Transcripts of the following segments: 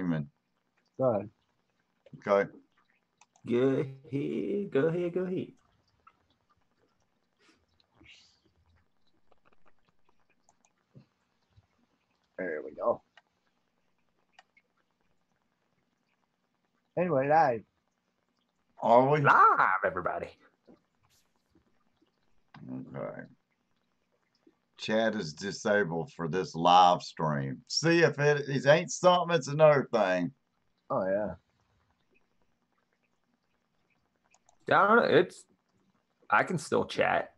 vacuuming. Go ahead. Okay. Go ahead. Go ahead. Go ahead. There we go. Anyway, live. Are we? Live, everybody. Okay. Chat is disabled for this live stream. See if it ain't something, it's another thing. Oh yeah. I don't know. I can still chat.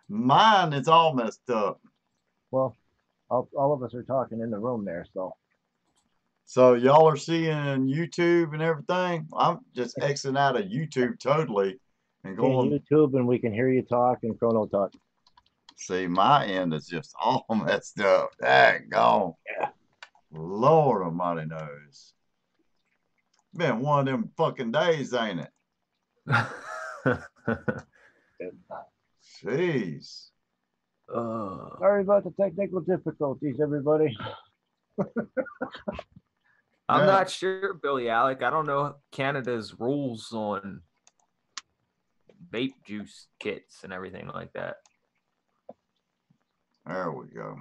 Mine is all messed up. Well, all of us are talking in the room there, so. So y'all are seeing YouTube and everything. I'm just exiting out of YouTube totally and going YouTube, and we can hear you talk and Krono talk. See, my end is just all messed up. Dang gone. Yeah. Lord Almighty knows. Been one of them fucking days, ain't it? Jeez. Sorry about the technical difficulties, everybody. I'm not sure, Billy Alec. I don't know Canada's rules on vape juice kits and everything like that. There we go.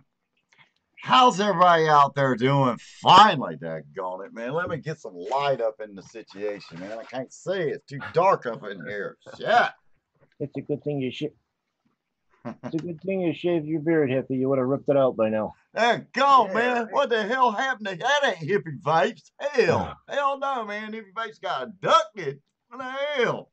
How's everybody out there doing? Finally, daggone it, man. Let me get some light up in the situation, man. I can't see. It's too dark up in here. Shit. It's a good thing you It's a good thing you shaved your beard, Hippy. You would have ripped it out by now. There go, man. Right. What the hell happened to that? Ain't Hippy Vapes. Hell. Hell no, man. Hippy Vapes got abducted. What the hell?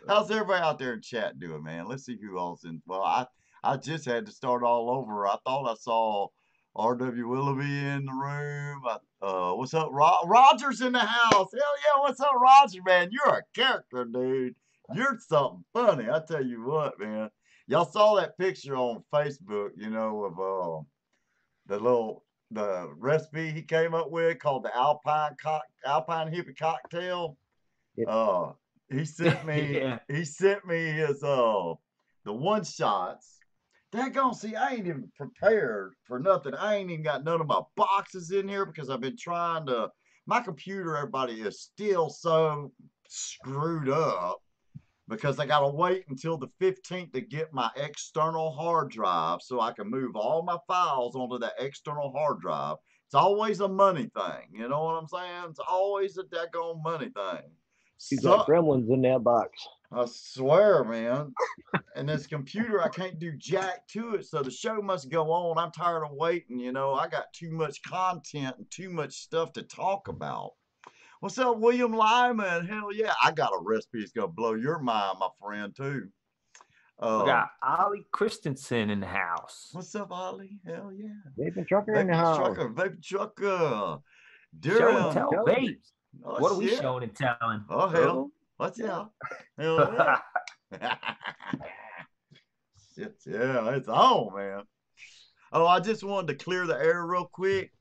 How's everybody out there in chat doing, man? Let's see who all's in. Well, I just had to start all over. I thought I saw R.W. Willoughby in the room. What's up, Roger's in the house. Hell yeah, what's up, Roger, man? You're a character, dude. You're something funny. I tell you what, man. Y'all saw that picture on Facebook, you know, of the recipe he came up with called the Alpine Hippie Cocktail. Yeah. He sent me he sent me his the one shots. Daggone, see, I ain't even prepared for nothing. I ain't even got none of my boxes in here because I've been trying to. My computer, everybody, is still so screwed up because I got to wait until the 15th to get my external hard drive so I can move all my files onto that external hard drive. It's always a money thing. You know what I'm saying? It's always a daggone money thing. You got gremlins in that box. I swear, man. And this computer, I can't do jack to it, so the show must go on. I'm tired of waiting, you know. I got too much content and too much stuff to talk about. What's up, William Lyman? Hell yeah. I got a recipe that's going to blow your mind, my friend, too. We got Ollie Christensen in the house. What's up, Ollie? Hell yeah. Vaping Trucker in the house. Vaping Trucker. Show and tell vapes. Oh, what are we showing and telling? Oh, hell. What's up? Hell yeah. Shit, yeah, it's on, man. Oh, I just wanted to clear the air real quick.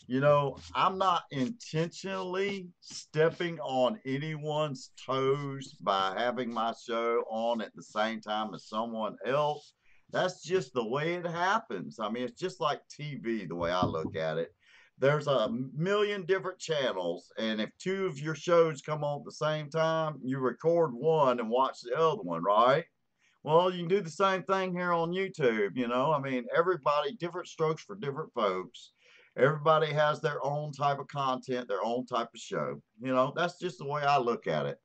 You know, I'm not intentionally stepping on anyone's toes by having my show on at the same time as someone else. That's just the way it happens. I mean, it's just like TV, the way I look at it. There's a million different channels, and if two of your shows come on at the same time, you record one and watch the other one, right? Well, you can do the same thing here on YouTube, you know? I mean, everybody, different strokes for different folks. Everybody has their own type of content, their own type of show. You know, that's just the way I look at it.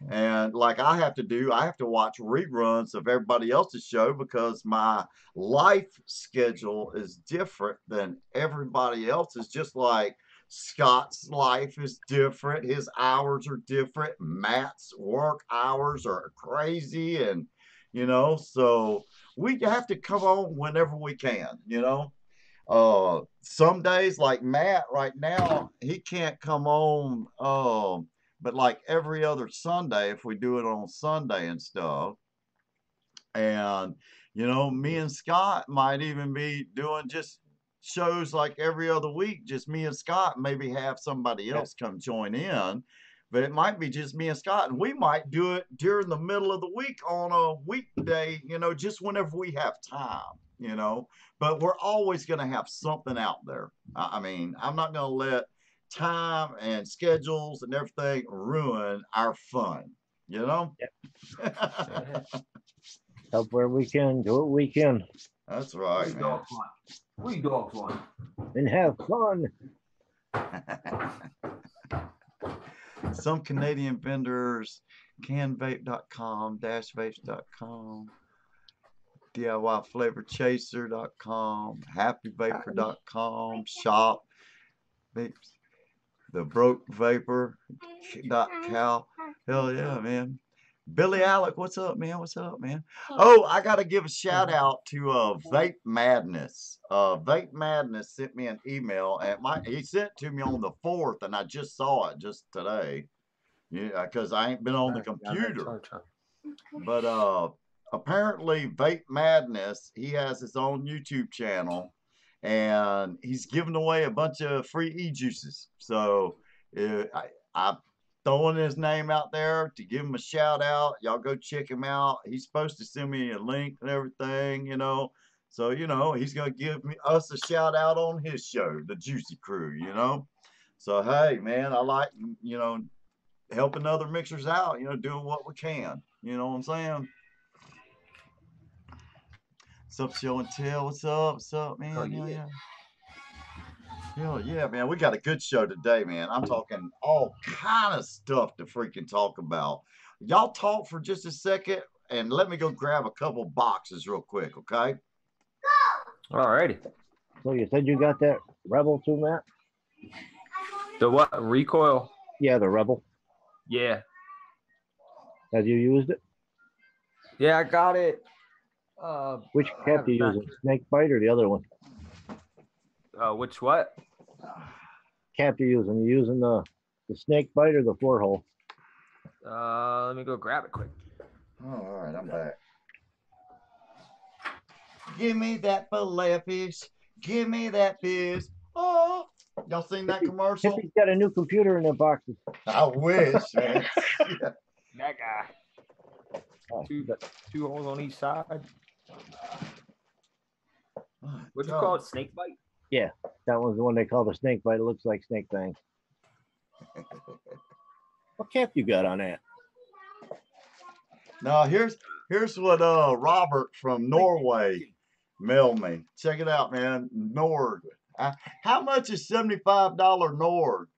And like I have to watch reruns of everybody else's show because my life schedule is different than everybody else's. Just like Scott's life is different. His hours are different. Matt's work hours are crazy. And, you know, so we have to come on whenever we can, you know. Some days like Matt right now, he can't come on, but like every other Sunday, if we do it on Sunday and stuff. And, you know, me and Scott might even be doing just shows like every other week, just me and Scott, maybe have somebody else come join in, but it might be just me and Scott, and we might do it during the middle of the week on a weekday, you know, just whenever we have time, you know, but we're always going to have something out there. I mean, I'm not going to let time and schedules and everything ruin our fun, you know? Help where we can, do what we can. That's right, man. We dogs want. And have fun. Some Canadian vendors, canvape.com, vapes.com, DIYFlavorChaser.com, happyvapor.com, shop, vapes, the broke vapor.cal. Hell yeah, man. Billy Alec, what's up, man? What's up, man? Oh, I got to give a shout out to Vape Madness. Vape Madness sent me an email, and he sent it to me on the 4th, and I just saw it just today. Yeah, because I ain't been on the computer. But apparently, Vape Madness, he has his own YouTube channel, and he's giving away a bunch of free e-juices. So I'm throwing his name out there to give him a shout out. Y'all go check him out. He's supposed to send me a link and everything, you know. So, you know, he's going to give us a shout out on his show, the Juicy Crew, you know. So, hey, man, I like, you know, helping other mixers out, you know, doing what we can. You know what I'm saying? What's up, Show and Tell? What's up? What's up, man? Oh, yeah. Hell yeah, man. We got a good show today, man. I'm talking all kind of stuff to freaking talk about. Y'all talk for just a second and let me go grab a couple boxes real quick, okay? All righty. So you said you got that Rebel too, Matt? The what? Recoil? Yeah, the Rebel. Yeah. Have you used it? Yeah, I got it. Which cap do you use? Snake bite or the other one? Which what? Cap you using? You using the snake bite or the 4-hole? Let me go grab it quick. Oh, all right, I'm back. Give me that fillet fish. Give me that fish. Oh, y'all seen that commercial? Hippy's got a new computer in their boxes. I wish, man. Yeah. That guy. Two holes on each side. What'd you call it? Snake bite? Yeah, that one's the one they call the snake bite. It looks like snake fangs. What cap you got on that? Now here's what Robert from Norway mailed me. Check it out, man. Nord. How much is $75 Nord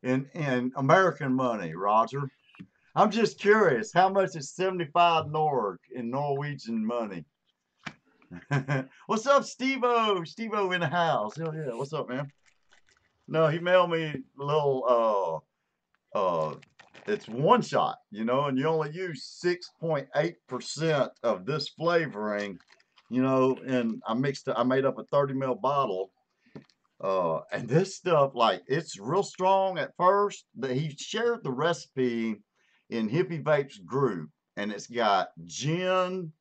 in American money, Roger? I'm just curious. How much is 75 Nord in Norwegian money? What's up, Steve-O? Steve-O in the house. Hell yeah. What's up, man? No, he mailed me a little it's one shot, you know, and you only use 6.8% of this flavoring, you know, and I made up a 30 ml bottle. And this stuff, like, it's real strong at first. He shared the recipe in Hippy Vapes group, and it's got gin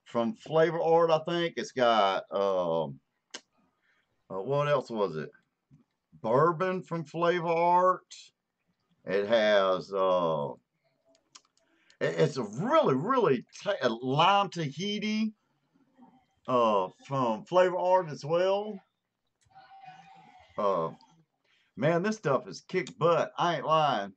from Flavor Art, I think. It's got what else was it? Bourbon from Flavor Art. It has it's a really lime Tahiti from Flavor Art as well. Man, this stuff is kick butt. I ain't lying.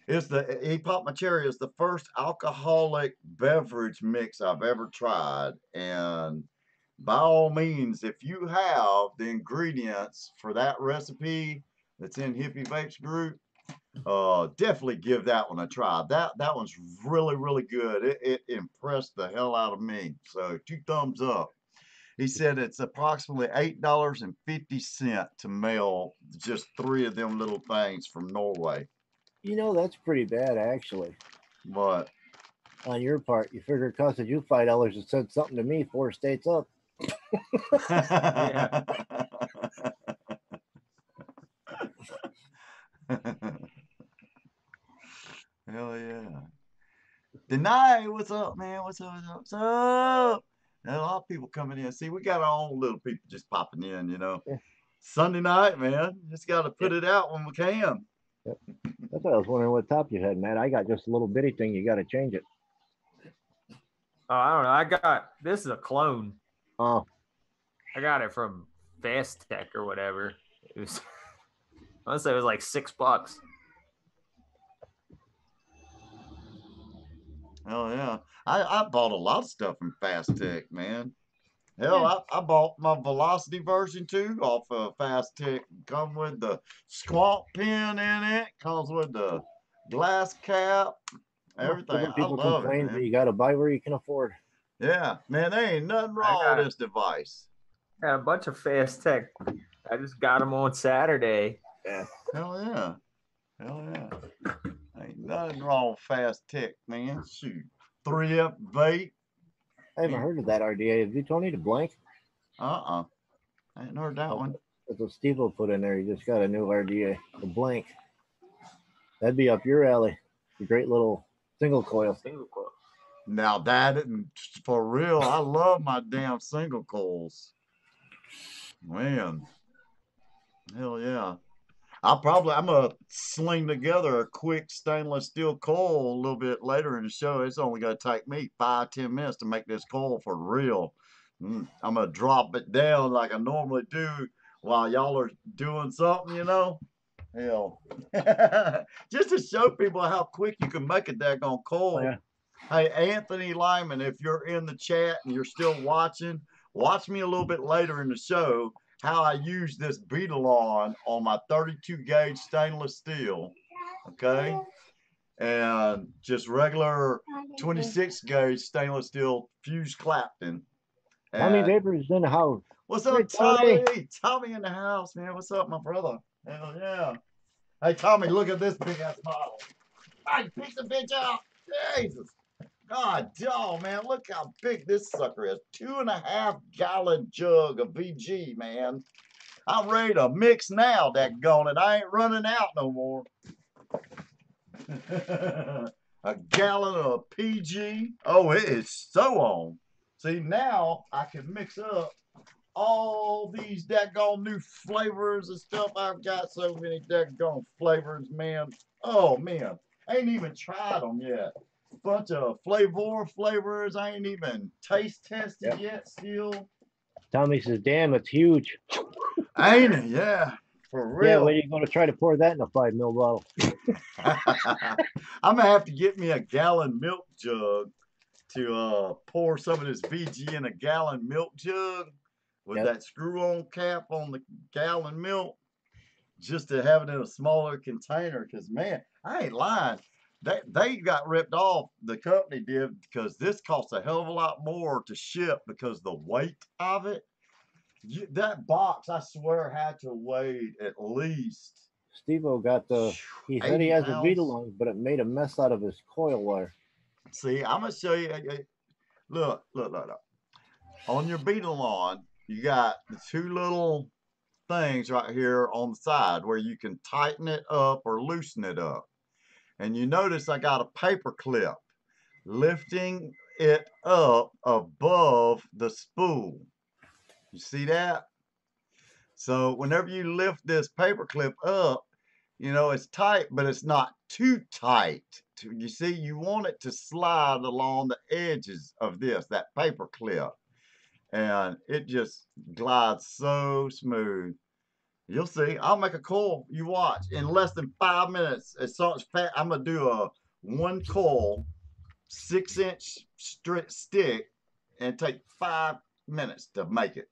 He popped my cherry. It's the first alcoholic beverage mix I've ever tried. And by all means, if you have the ingredients for that recipe that's in Hippy Vapes group, definitely give that one a try. That one's really good. It impressed the hell out of me. So 2 thumbs up. He said it's approximately $8.50 to mail just 3 of them little things from Norway. You know, that's pretty bad, actually. What? On your part, you figure it costed you $5 and said something to me 4 states up. Yeah. Hell yeah. Denai, what's up, man? What's up? What's up? There's a lot of people coming in. See, we got our own little people just popping in, you know. Yeah. Sunday night, man. Just got to put it out when we can. Yep. That's what I was wondering what top you had, Matt. I got just a little bitty thing. You got to change it. Oh, I don't know. This is a clone. Oh. I got it from Fast Tech or whatever. It was, I want to say it was like $6. Oh yeah, I bought a lot of stuff from Fast Tech, man. Hell, I bought my Velocity version too off of Fast Tech. Come with the squat pin in it. Comes with the glass cap. Everything. Different I people love it, complain, but man. you got to buy where you can afford. Yeah, man, there ain't nothing I wrong with this device. got a bunch of Fast Tech. I just got them on Saturday. Yeah. Hell yeah. Hell yeah. Ain't nothing wrong with Fast Tech, man. Shoot. 3F vape. I haven't heard of that RDA. Have you, Tony, the blank? I ain't heard that one. That's what Steve will put in there. He just got a new RDA, the blank. That'd be up your alley. The great little single coil. Single coil. Now that, for real, I love my damn single coils. Man. Hell yeah. I'm gonna sling together a quick stainless steel coil a little bit later in the show. It's only gonna take me 5-10 minutes to make this coil for real. I'm gonna drop it down like I normally do while y'all are doing something, you know. Hell, just to show people how quick you can make a daggone coil. Oh, yeah. Hey, Anthony Lyman, if you're in the chat and you're still watching, watch me a little bit later in the show how I use this beetle on my 32 gauge stainless steel, okay? And just regular 26 gauge stainless steel fused Clapton. Tommy Vaperz in the house. What's up, Tommy? Tommy in the house, man. What's up, my brother? Hell yeah. Hey, Tommy, look at this big ass bottle. I picked the bitch up. Jesus. God, oh man, look how big this sucker is. 2.5 gallon jug of VG, man. I'm ready to mix now, daggone it. I ain't running out no more. A gallon of PG. Oh, it is so on. See, now I can mix up all these daggone new flavors and stuff. I've got so many daggone flavors, man. Oh, man. I ain't even tried them yet. Bunch of flavors I ain't even taste tested yet still. Tommy says, damn, it's huge. Ain't it? Yeah, for real. Yeah, when are you going to try to pour that in a 5 ml bottle? I'm going to have to get me a gallon milk jug to pour some of this VG in a gallon milk jug with that screw-on cap on the gallon milk just to have it in a smaller container because, man, I ain't lying. They got ripped off, the company did, because this costs a hell of a lot more to ship because the weight of it. That box, I swear, had to weigh at least. Steve-O got he said he has a beetle on, but it made a mess out of his coil wire. See, I'm going to show you. Look. On your beetle you got the two little things right here on the side where you can tighten it up or loosen it up. And you notice I got a paper clip lifting it up above the spool. You see that? So whenever you lift this paper clip up, you know, it's tight, but it's not too tight. You see, you want it to slide along the edges of that paper clip. And it just glides so smooth. You'll see. I'll make a coil. You watch. In less than 5 minutes, I'm going to do a 1 coil, 6-inch stick, and take 5 minutes to make it.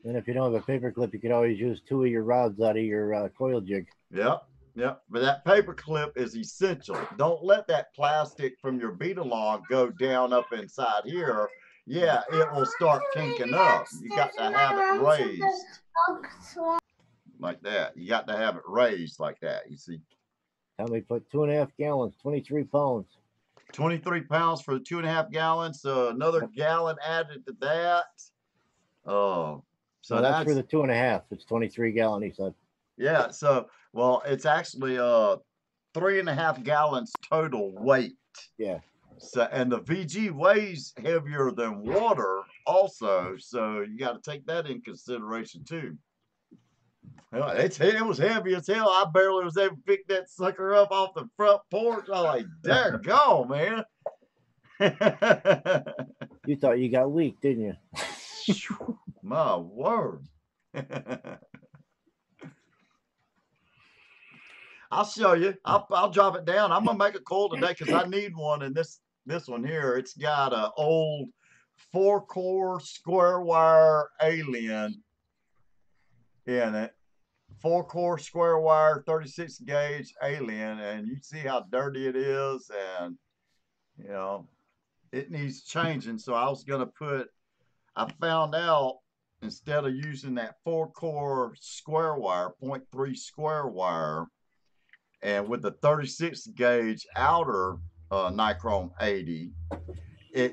And if you don't have a paper clip, you can always use 2 of your rods out of your coil jig. Yep. But that paper clip is essential. Don't let that plastic from your beetle go down up inside here. Yeah, it will start kinking up. You got to have it raised. Like that. You got to have it raised like that, you see. Tommy put 2.5 gallons, 23 pounds. 23 pounds for the 2.5 gallons. So another gallon added to that. So that's for the 2.5. It's 23 gallon, he said. Yeah, so it's actually 3.5 gallons total weight. Yeah. So and the VG weighs heavier than water also, so you got to take that in consideration too. It was heavy as hell. I barely was able to pick that sucker up off the front porch. I was like, there go, man. You thought you got weak, didn't you? My word. I'll show you. I'll drop it down. I'm gonna make a coil today because I need one. And this one here, it's got a old 4-core square wire alien in it. 4-core square wire, 36 gauge alien, and you see how dirty it is, and you know it needs changing. So I was gonna put. I found out instead of using that 4-core square wire, 0.3 square wire, and with the 36 gauge outer Nichrome 80,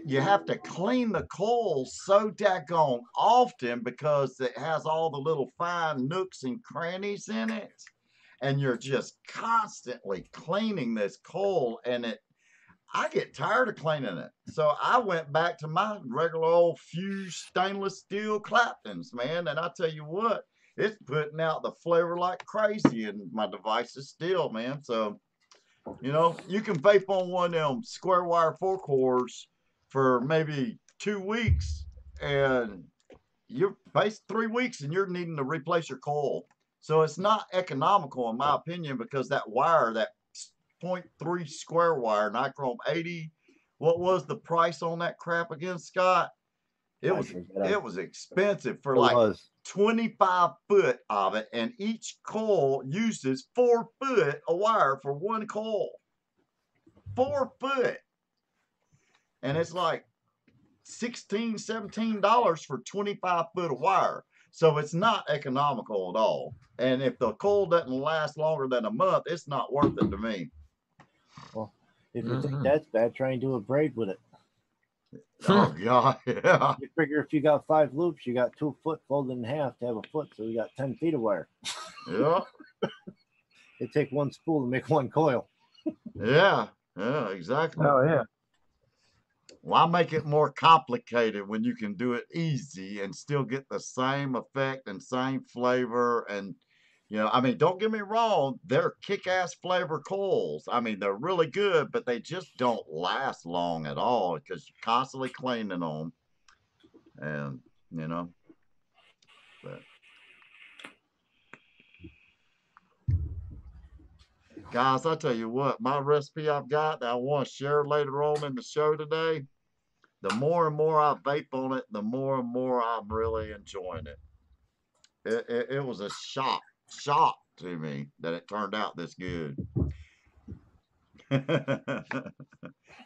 you have to clean the coil so daggone often because it has all the little fine nooks and crannies in it, and you're just constantly cleaning this coil, and I get tired of cleaning it. So I went back to my regular old fused stainless steel Claptons, man, and I tell you what, it's putting out the flavor like crazy in my devices still, man. So, you know, you can vape on one of them square wire 4-cores for maybe 2 weeks, and you're based 3 weeks and you're needing to replace your coil. So it's not economical in my opinion, because that wire, that 0.3 square wire Nichrome 80, what was the price on that crap again, Scott? It was expensive for like 25 foot of it, and each coil uses 4 foot of wire for one coil. 4 foot. And it's like $16, $17 for 25 foot of wire. So it's not economical at all. And if the coil doesn't last longer than a month, it's not worth it to me. Well, if you think that's bad, try and do a braid with it. Oh God, yeah. You figure if you got 5 loops, you got 2 foot folded in half to have a foot, so you got 10 feet of wire. Yeah. It take 1 spool to make 1 coil. Yeah, exactly. Oh yeah. Why make it more complicated when you can do it easy and still get the same effect and same flavor? And you know, I mean, don't get me wrong, they're kick-ass flavor coils. I mean, they're really good, but they just don't last long at all because you're constantly cleaning them. And, you know, but guys, I tell you what, my recipe I've got that I want to share later on in the show today, the more and more I vape on it, the more and more I'm really enjoying it. It was a shock to me that it turned out this good.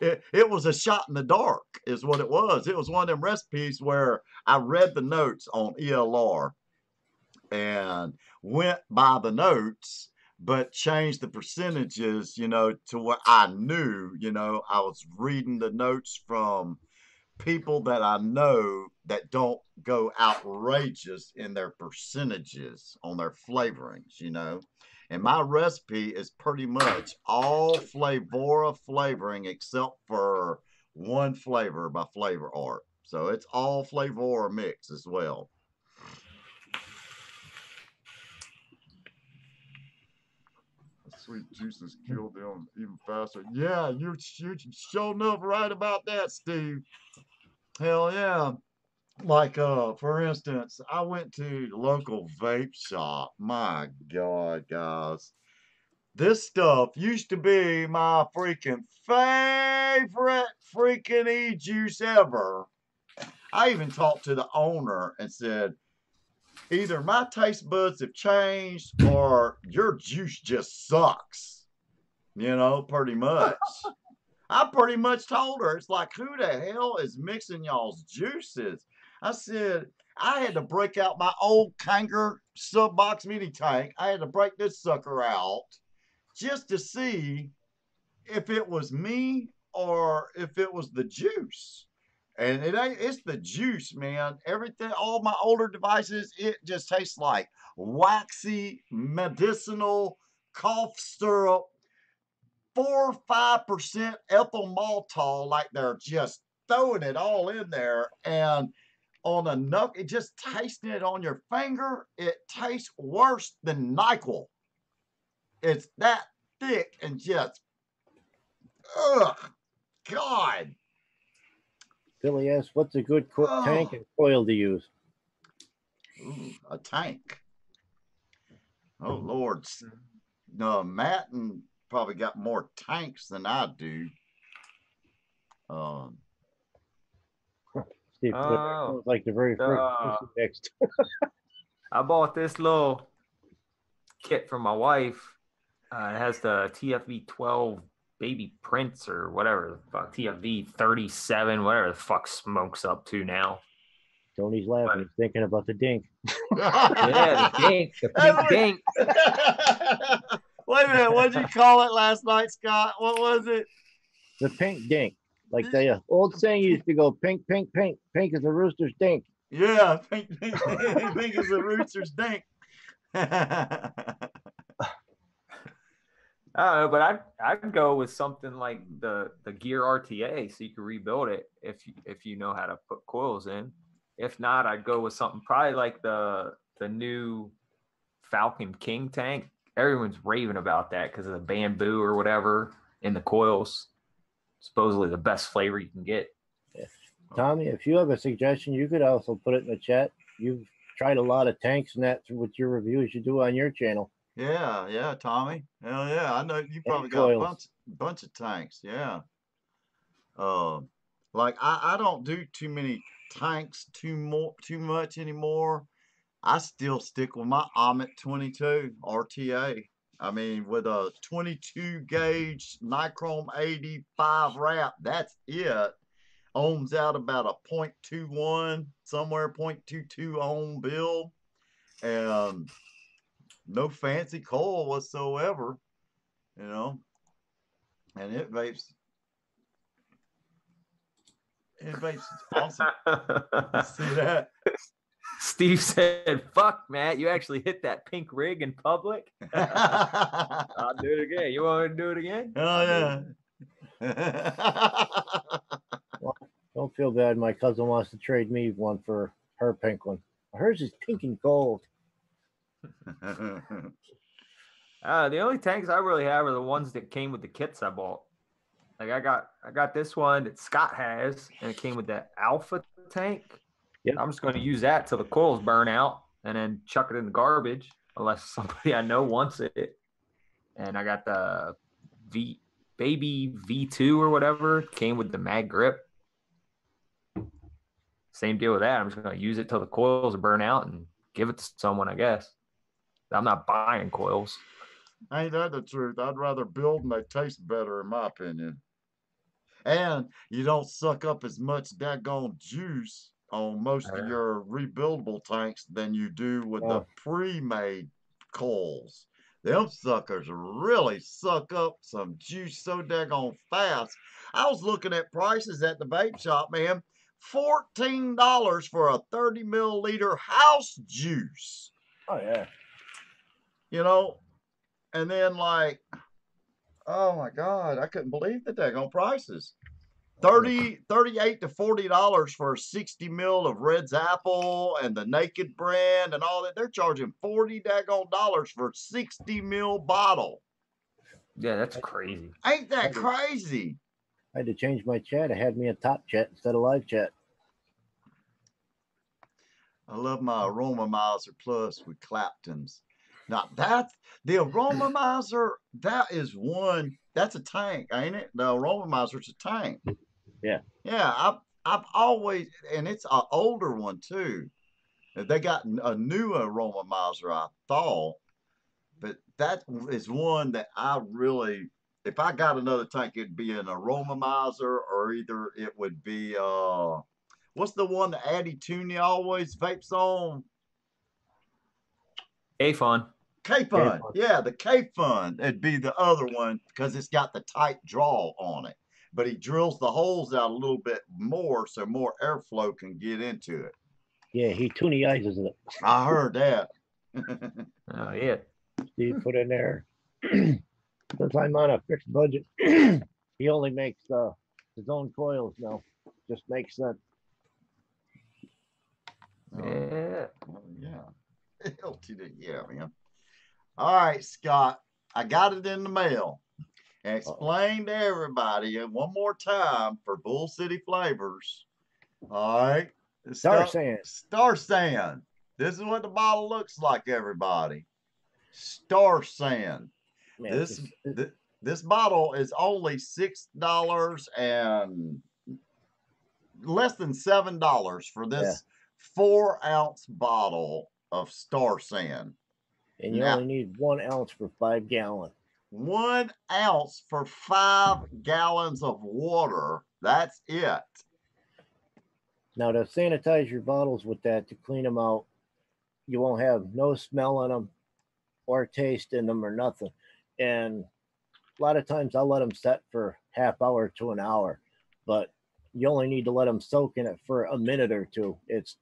It was a shot in the dark is what it was. It was one of them recipes where I read the notes on ELR and went by the notes, but changed the percentages, you know, to what I knew. You know, I was reading the notes from people that I know that don't go outrageous in their percentages on their flavorings, you know. And my recipe is pretty much all Flavora flavoring except for one flavor by Flavor Art. So it's all Flavora mix as well. Sweet juices kill them even faster. Yeah, you're showing up right about that, Steve. Hell yeah. Like, for instance, I went to the local vape shop. My God, guys. This stuff used to be my freaking favorite freaking e-juice ever. I even talked to the owner and said, either my taste buds have changed or your juice just sucks. You know, pretty much. I pretty much told her, it's like, who the hell is mixing y'all's juices? I said, I had to break out my old Kanger sub-box mini tank. I had to break this sucker out just to see if it was me or if it was the juice. And it's the juice, man. Everything, all my older devices, it just tastes like waxy, medicinal cough syrup, 4 or 5% ethyl maltol, like they're just throwing it all in there. And on a knuckle, it just tasting it on your finger, it tastes worse than NyQuil. It's that thick and just, ugh, God. Billy asks, what's a good tank Oh. and coil to use? Ooh, a tank. Oh, Lord. No, Matt and probably got more tanks than I do. Steve, Oh, like the very first next. I bought this little kit for my wife. It has the TFV 12 baby prints or whatever the fuck, TFV 37, whatever the fuck smokes up to now. Tony's laughing. He's thinking about the dink. Yeah, the dink, the pink dink. Wait a minute, what did you call it last night, Scott? What was it? The pink dink. Like the old saying used to go, pink, pink, pink. Pink is a rooster's dink. Yeah, pink is a rooster's dink. But I'd go with something like the Gear RTA, so you can rebuild it if you know how to put coils in. If not, I'd go with something probably like the new Falcon King tank. Everyone's raving about that because of the bamboo or whatever in the coils. Supposedly the best flavor you can get. Yeah. Tommy, if you have a suggestion, you could also put it in the chat. You've tried a lot of tanks and that with your reviews you do on your channel. Yeah, Tommy. Hell yeah, I know you probably got a bunch of tanks. Yeah. Like I don't do too many tanks too much anymore. I still stick with my Amit 22 RTA. I mean, with a 22 gauge Nichrome 85 wrap, that's it. Ohms out about a 0.21, somewhere 0.22 ohm build. And no fancy coil whatsoever, you know. And it vapes. It vapes awesome. See that? Steve said, fuck, Matt, you actually hit that pink rig in public? I'll do it again. You want me to do it again? Oh, yeah. Well, don't feel bad. My cousin wants to trade me one for her pink one. Hers is pink and gold. The only tanks I really have are the ones that came with the kits I bought. Like I got this one that Scott has, and it came with that Alpha tank. Yep. I'm just going to use that till the coils burn out, and then chuck it in the garbage unless somebody I know wants it. And I got the baby V2 or whatever. Came with the mag grip. Same deal with that. I'm just going to use it till the coils burn out and give it to someone, I guess. I'm not buying coils. Ain't that the truth? I'd rather build and they taste better, in my opinion. And you don't suck up as much daggone juice on most of your rebuildable tanks than you do with the pre-made coils. Them suckers really suck up some juice so daggone fast. I was looking at prices at the vape shop, man. $14 for a 30 milliliter house juice. Oh, yeah. You know, and then like, oh my God, I couldn't believe the daggone prices. $38 to $40 for 60 mil of Red's Apple and the Naked brand and all that. They're charging $40 daggone for 60 mil bottle. Yeah, that's crazy. Ain't that crazy? I had to change my chat. I had me a top chat instead of live chat. I love my Aromomizer Plus with Claptons. Now that's the Aromomizer. That is one. That's a tank, ain't it? The Aromomizer's a tank. Yeah. Yeah. I've always, and it's an older one too. They got a new Aromomizer, I thought, but that is one that I really. If I got another tank, it'd be an Aromomizer, or either it would be what's the one that ADDICTIVE always vapes on? K-Fun. K-Fun. Yeah, the K-Fun. It'd be the other one because it's got the tight draw on it. But he drills the holes out a little bit more so more airflow can get into it. Yeah, he tunizes it. I heard that. Oh, yeah. Steve put in there. Since I'm on a fixed budget, he only makes his own coils now. Just makes sense. Yeah. Yeah. Yeah, man. All right, Scott. I got it in the mail. Explain to everybody one more time for Bull City Flavors All right. Star sand. Star sand. This is what the bottle looks like, everybody. Star sand. Man, This bottle is only $6 and less than $7 for this 4-ounce bottle of Star Sand. And you only need 1 ounce for 5 gallons. 1 ounce for 5 gallons of water. That's it. Now to sanitize your bottles with that, to clean them out, you won't have no smell in them or taste in them or nothing. And a lot of times I'll let them set for half hour to an hour, but you only need to let them soak in it for a minute or two. It's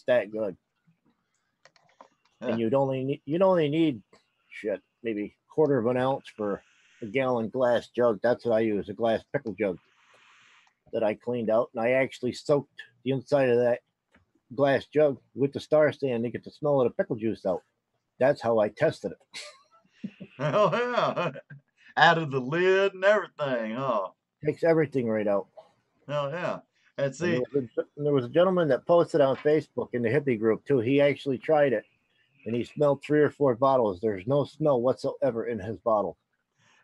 that good. Yeah. And you'd only need shit, maybe 1/4 of an ounce for a gallon glass jug. That's what I use, a glass pickle jug that I cleaned out. And I actually soaked the inside of that glass jug with the Star Sand to get the smell of the pickle juice out. That's how I tested it. Oh yeah. Out of the lid and everything, huh? Takes everything right out. Oh yeah. And see, there was a gentleman that posted on Facebook in the hippie group too. He actually tried it and he smelled 3 or 4 bottles. There's no smell whatsoever in his bottle.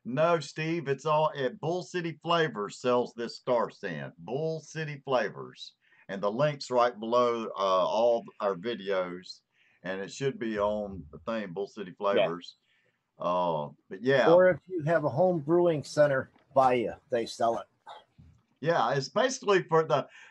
No, Steve, it's all at Bull City Flavors sells this Star Sand. Bull City Flavors. And the link's right below all our videos. And it should be on the thing, Bull City Flavors. Yeah. But yeah. Or if you have a home brewing center by you, they sell it. Yeah, it's basically for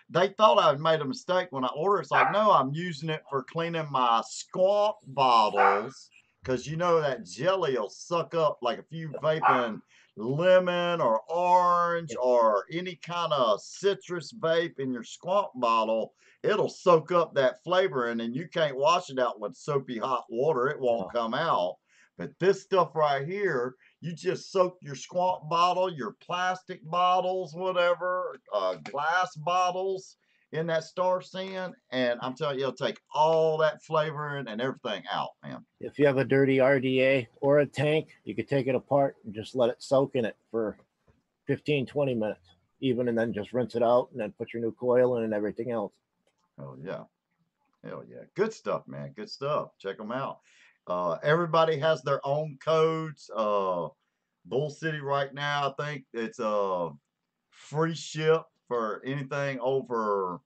they thought I made a mistake when I ordered. It's like, no, I'm using it for cleaning my squat bottles. Because you know that jelly will suck up, like if you vaping lemon or orange or any kind of citrus vape in your squat bottle, it'll soak up that flavor and then you can't wash it out with soapy hot water. It won't come out. But this stuff right here, you just soak your squat bottle, your plastic bottles, whatever, glass bottles in that Star Sand, and I'm telling you, it'll take all that flavor and everything out, man. If you have a dirty RDA or a tank, you could take it apart and just let it soak in it for 15, 20 minutes, even, and then just rinse it out and then put your new coil in and everything else. Oh, yeah. Hell yeah. Good stuff, man. Good stuff. Check them out. Everybody has their own codes. Bull City right now, I think it's free ship for anything over,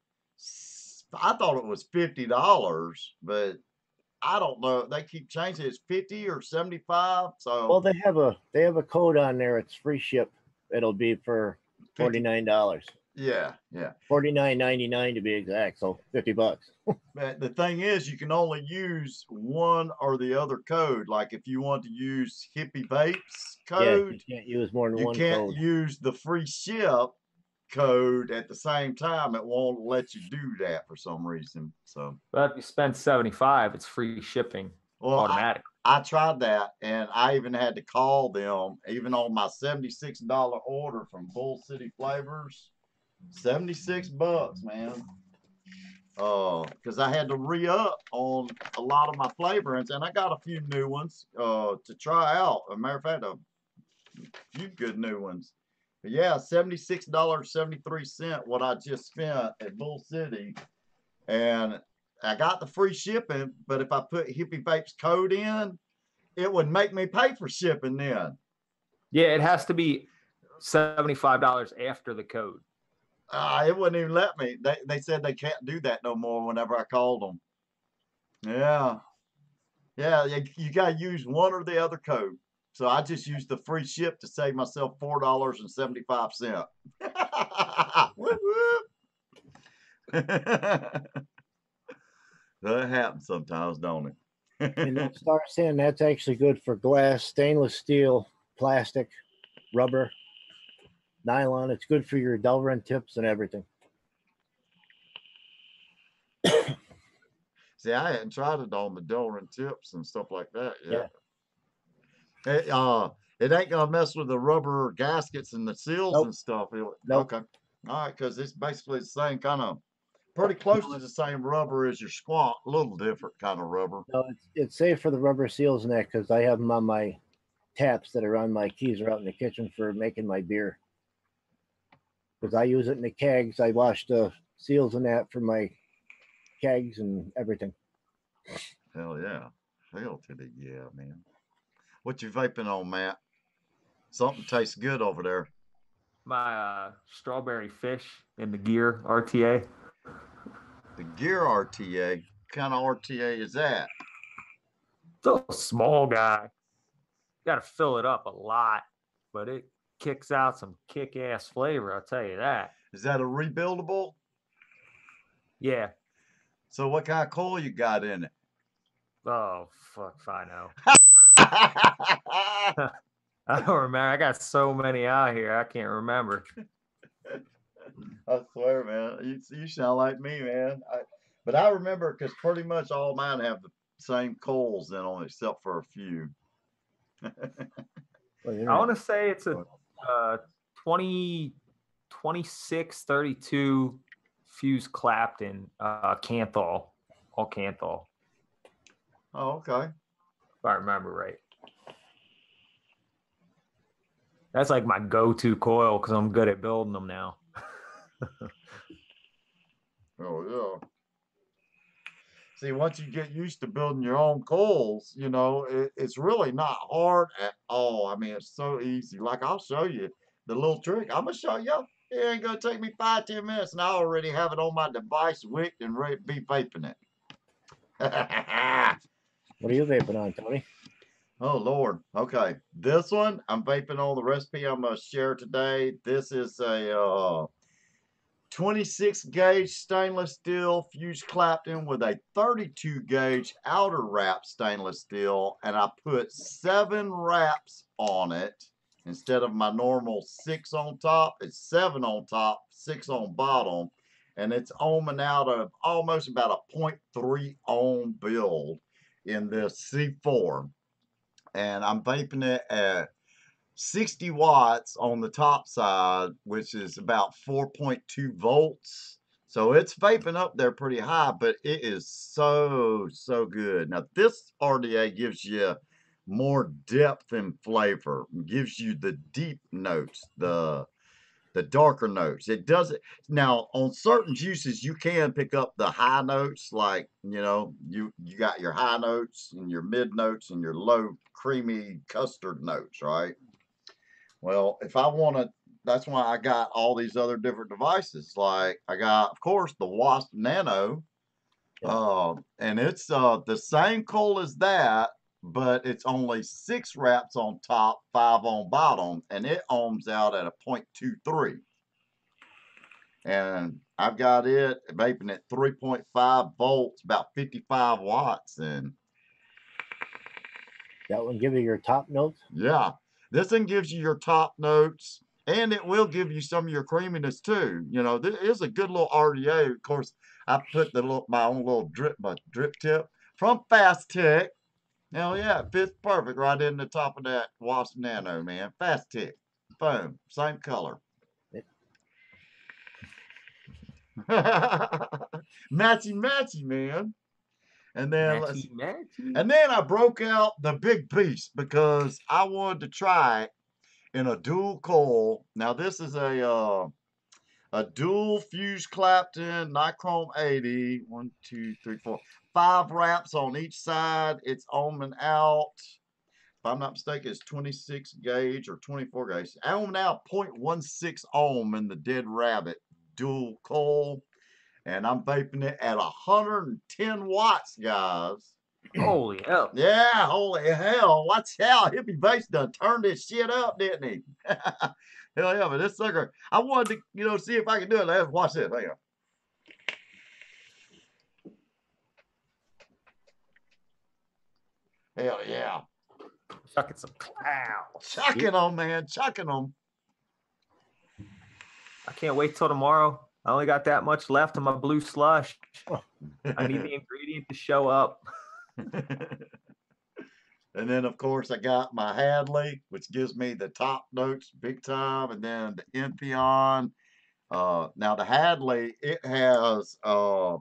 I thought it was $50, but I don't know. They keep changing it. It's 50 or 75. So well, they have a code on there. It's free ship. It'll be for $49. Yeah, yeah. $49.99 to be exact. So $50. But the thing is, you can only use one or the other code. Like if you want to use Hippy Vapes code, you can't use more than one code. You can't use the free ship code at the same time. It won't let you do that for some reason. So, but if you spend $75, it's free shipping, automatic. I tried that, and I even had to call them, even on my $76 order from Bull City Flavors. $76, man. Because I had to re-up on a lot of my flavorings, and I got a few new ones to try out. As a matter of fact, a few good new ones. But yeah, $76.73 what I just spent at Bull City, and I got the free shipping. But if I put Hippy Vapes code in, it would make me pay for shipping then. Yeah, it has to be $75 after the code. It wouldn't even let me. They said they can't do that no more whenever I called them. Yeah. Yeah, you got to use one or the other code. So I just used the free ship to save myself $4.75. Whoop, whoop. That happens sometimes, don't it? And that Star Sand, that's actually good for glass, stainless steel, plastic, rubber, nylon. It's good for your Delrin tips and everything. See, I hadn't tried it on the Delrin tips and stuff like that yet. Yeah. It ain't gonna mess with the rubber gaskets and the seals and stuff. Nope. Okay. All right, because it's basically the same kind of, pretty close to the same rubber as your squat, a little different kind of rubber. No, it's safe for the rubber seals and that, because I have them on my taps that are on my keys or out in the kitchen for making my beer. Because I use it in the kegs. I wash the seals and that for my kegs and everything. Hell yeah. Hell to the yeah, man. What you vaping on, Matt? Something tastes good over there. My strawberry fish in the Gear RTA. The Gear RTA? What kind of RTA is that? It's a small guy. Got to fill it up a lot, but it kicks out some kick-ass flavor, I'll tell you that. Is that a rebuildable? Yeah. So what kind of coil you got in it? Oh, fuck if I know. I don't remember. I got so many out here, I can't remember. I swear, man. You sound like me, man. But I remember because pretty much all mine have the same coils in them except for a few. I want to say it's a 2632 fused Clapton Canthal, all Canthal. Oh, okay. If I remember right. That's like my go-to coil because I'm good at building them now. Oh, yeah. See, once you get used to building your own coils, you know, it's really not hard at all. I mean, it's so easy. Like, I'll show you the little trick. I'm going to show you. It ain't going to take me 5-10 minutes, and I already have it on my device, wicked, and ready to be vaping it. What are you vaping on, Tony? Oh, Lord. Okay. This one, I'm vaping on the recipe I'm going to share today. This is a 26 gauge stainless steel fused Clapton with a 32 gauge outer wrap stainless steel, and I put 7 wraps on it instead of my normal 6 on top. It's 7 on top, 6 on bottom, and it's ohming out of almost about a 0.3 ohm build in this C4, and I'm vaping it at 60 watts on the top side, which is about 4.2 volts. So it's vaping up there pretty high, but it is so good. Now this RDA gives you more depth and flavor, gives you the deep notes, the darker notes. It doesn't. Now on certain juices you can pick up the high notes, like, you know, you got your high notes and your mid notes and your low creamy custard notes, right? Well, if I want to, that's why I got all these other different devices. Like I got, of course, the Wasp Nano, and it's the same coil as that, but it's only 6 wraps on top, 5 on bottom, and it ohms out at a 0.23. And I've got it vaping at 3.5 volts, about 55 watts, and that one give you your top notes. Yeah. This one gives you your top notes, and it will give you some of your creaminess too. You know, this is a good little RDA. Of course, I put my own little drip tip from Fast Tech. Hell yeah, it fits perfect right in the top of that Wasp Nano, man. Fast Tech. Boom. Same color. Matchy, man. And then and then I broke out the big beast because I wanted to try it in a dual coil. Now this is a dual fused Clapton Nichrome 80. 1, 2, 3, 4, 5 wraps on each side. It's ohming out. If I'm not mistaken, it's 26 gauge or 24 gauge. Ohming out 0.16 ohm in the Dead Rabbit dual coil. And I'm vaping it at 110 watts, guys. Holy hell. Yeah, holy hell. Watch out. Hippy Vapes done turned this shit up, didn't he? Hell yeah, but this sucker, I wanted to, you know, see if I can do it. Let's watch this. Hang on. Hell yeah. Chucking some clouds. Chucking them, man. Chucking them. I can't wait till tomorrow. I only got that much left in my blue slush. I need the ingredient to show up. And then, of course, I got my Hadley, which gives me the top notes big time, and then the Entheon. Now, the Hadley, it has a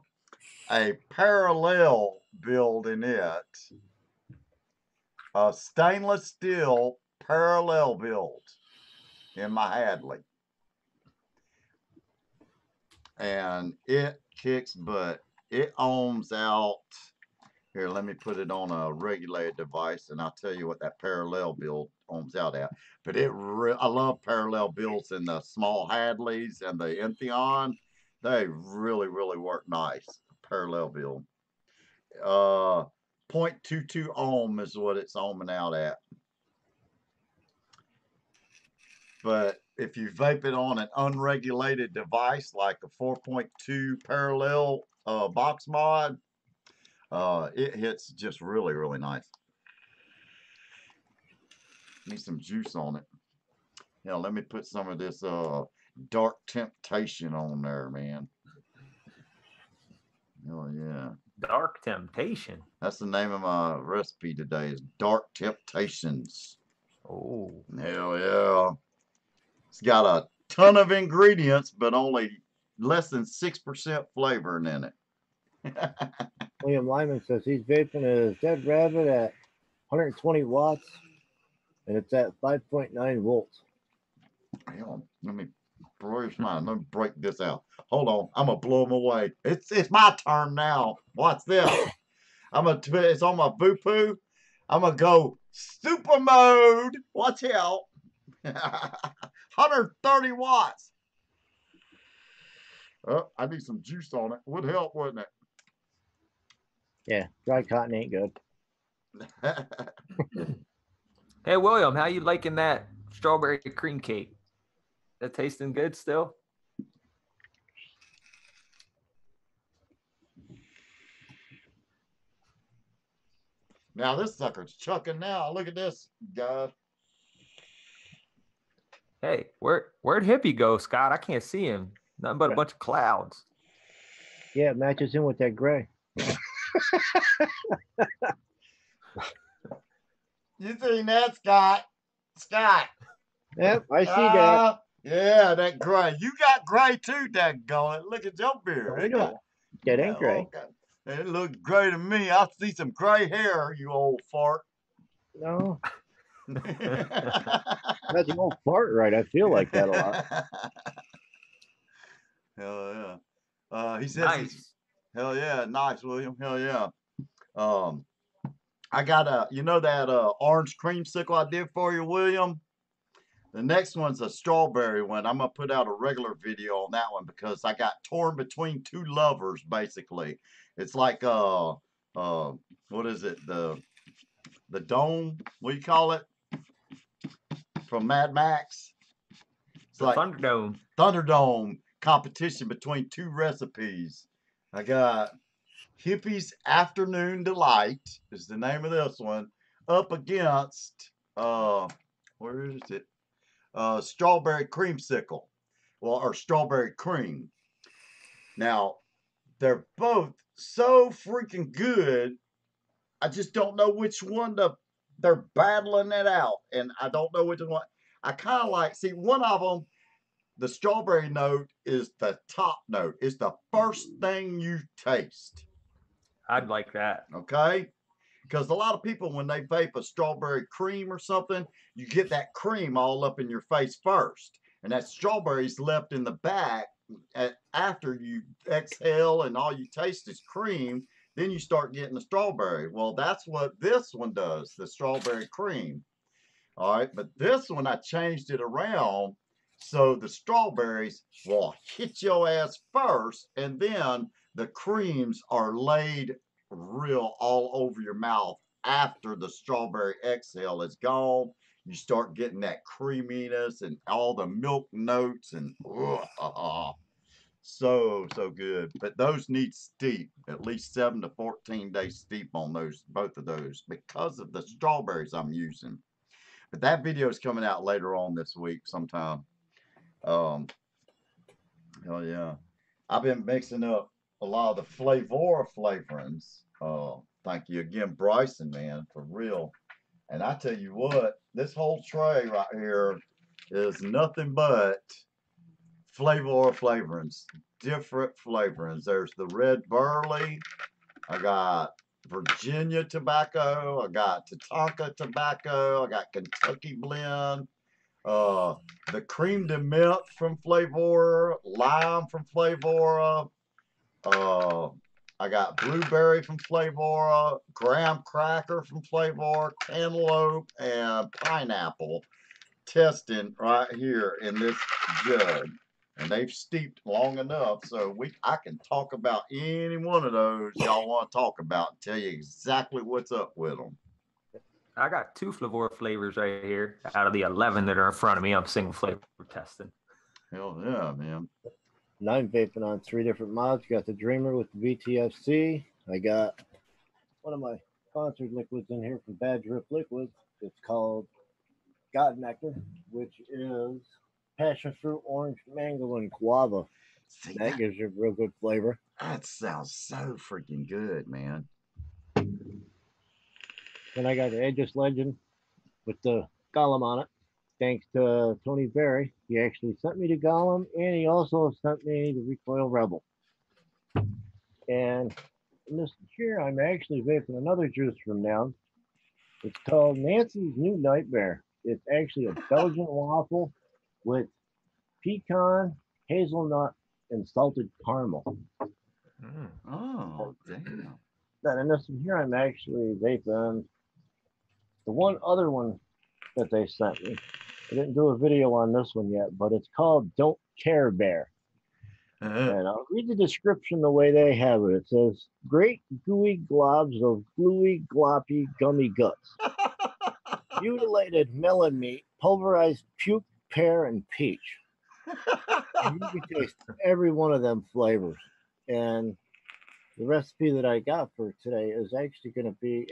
parallel build in it. A stainless steel parallel build in my Hadley. and it kicks butt. It ohms out. Here, let me put it on a regulated device, and I'll tell you what that parallel build ohms out at. But I love parallel builds in the small Hadleys and the Entheon. They really, really work nice. Parallel build. 0.22 ohm is what it's ohming out at. But if you vape it on an unregulated device like a 4.2 parallel box mod, it hits just really, really nice. Need some juice on it. Yeah, let me put some of this Dark Temptation on there, man. Oh yeah. Dark Temptation. That's the name of my recipe today, is Dark Temptations. Oh. Hell yeah. It's got a ton of ingredients, but only less than 6% flavoring in it. William Lyman says he's vaping a Dead Rabbit at 120 watts, and it's at 5.9 volts. Hell, let me break this out. Hold on, I'm gonna blow them away. It's my turn now. Watch this. It's on my Voopoo. I'm gonna go super mode. Watch out. 130 watts. Oh, I need some juice on it. Would help, wouldn't it? Yeah, dry cotton ain't good. Hey, William, how you liking that strawberry cream cake? That tasting good still? Now this sucker's chucking now. Look at this, guys. Hey, where'd Hippy go, Scott? I can't see him. Nothing but a bunch of clouds. Yeah, it matches in with that gray. You seen that, Scott? Scott. Yep, I see that. Yeah, that gray. You got gray too, daggone it. Look at your beard. No, that ain't gray. Okay. It looks gray to me. I see some gray hair, you old fart. No. That's an old fart, right? I feel like that a lot. Hell yeah. He says Nice. Hell yeah, nice, William. Hell yeah. I got that orange creamsicle I did for you, William. The next one's a strawberry one. I'm gonna put out a regular video on that one because I got torn between two lovers, basically. It's like what is it? The dome? What do you call it? From Mad Max. It's the like Thunderdome competition between two recipes. I got Hippie's Afternoon Delight is the name of this one, up against where is it? Strawberry creamsicle. Well, or strawberry cream. Now, they're both so freaking good. I just don't know which one they're battling it out, and I don't know which one. I kind of like, see, one of them, the strawberry note is the top note. It's the first thing you taste. I'd like that. Okay? Because a lot of people, when they vape a strawberry cream or something, you get that cream all up in your face first. And that strawberry's left in the back after you exhale and all you taste is cream. Then you start getting the strawberry. Well, that's what this one does, the strawberry cream. All right, but this one, I changed it around so the strawberries will hit your ass first, and then the creams are laid real all over your mouth after the strawberry exhale is gone. You start getting that creaminess and all the milk notes, and so good. But those need steep, at least 7 to 14 days steep on those, both of those, because of the strawberries I'm using. But that video is coming out later on this week sometime. Hell yeah. I've been mixing up a lot of the flavor flavorings. Thank you again, Bryson, man, for real. And I tell you what, this whole tray right here is nothing but flavor flavorings, different flavorings. There's the red burley. I got Virginia tobacco. I got Tatanka tobacco. I got Kentucky blend. The cream de mint from Flavora, lime from Flavora. I got blueberry from Flavora, graham cracker from Flavora, cantaloupe, and pineapple testing right here in this jug. And they've steeped long enough, so I can talk about any one of those y'all want to talk about and tell you exactly what's up with them. I got 2 Flavora flavors right here out of the 11 that are in front of me. I'm single flavor testing. Hell yeah, man. And I'm vaping on 3 different mods. Got the Dreamer with the VTFC. I got one of my sponsored liquids in here from Bad Drip Liquids. It's called God Nectar, which is passion fruit, orange, mango, and guava. See, that gives you a real good flavor. That sounds so freaking good, man. Then I got the Aegis Legend with the Golem on it. Thanks to Tony Berry. He actually sent me the Golem, and he also sent me the Recoil Rebel. And in this here, I'm actually vaping another juice from them. It's called Nancy's New Nightmare. It's actually a Belgian waffle with pecan, hazelnut, and salted caramel. Oh, damn. Then in this one here, I'm actually vaping the one other one that they sent me. I didn't do a video on this one yet, but it's called Don't Care Bear. And I'll read the description the way they have it. It says, great gooey globs of gluey, gloppy, gummy guts. Mutilated melon meat, pulverized puke, pear, and peach. And you can taste every one of them flavors. And the recipe that I got for today is actually going to be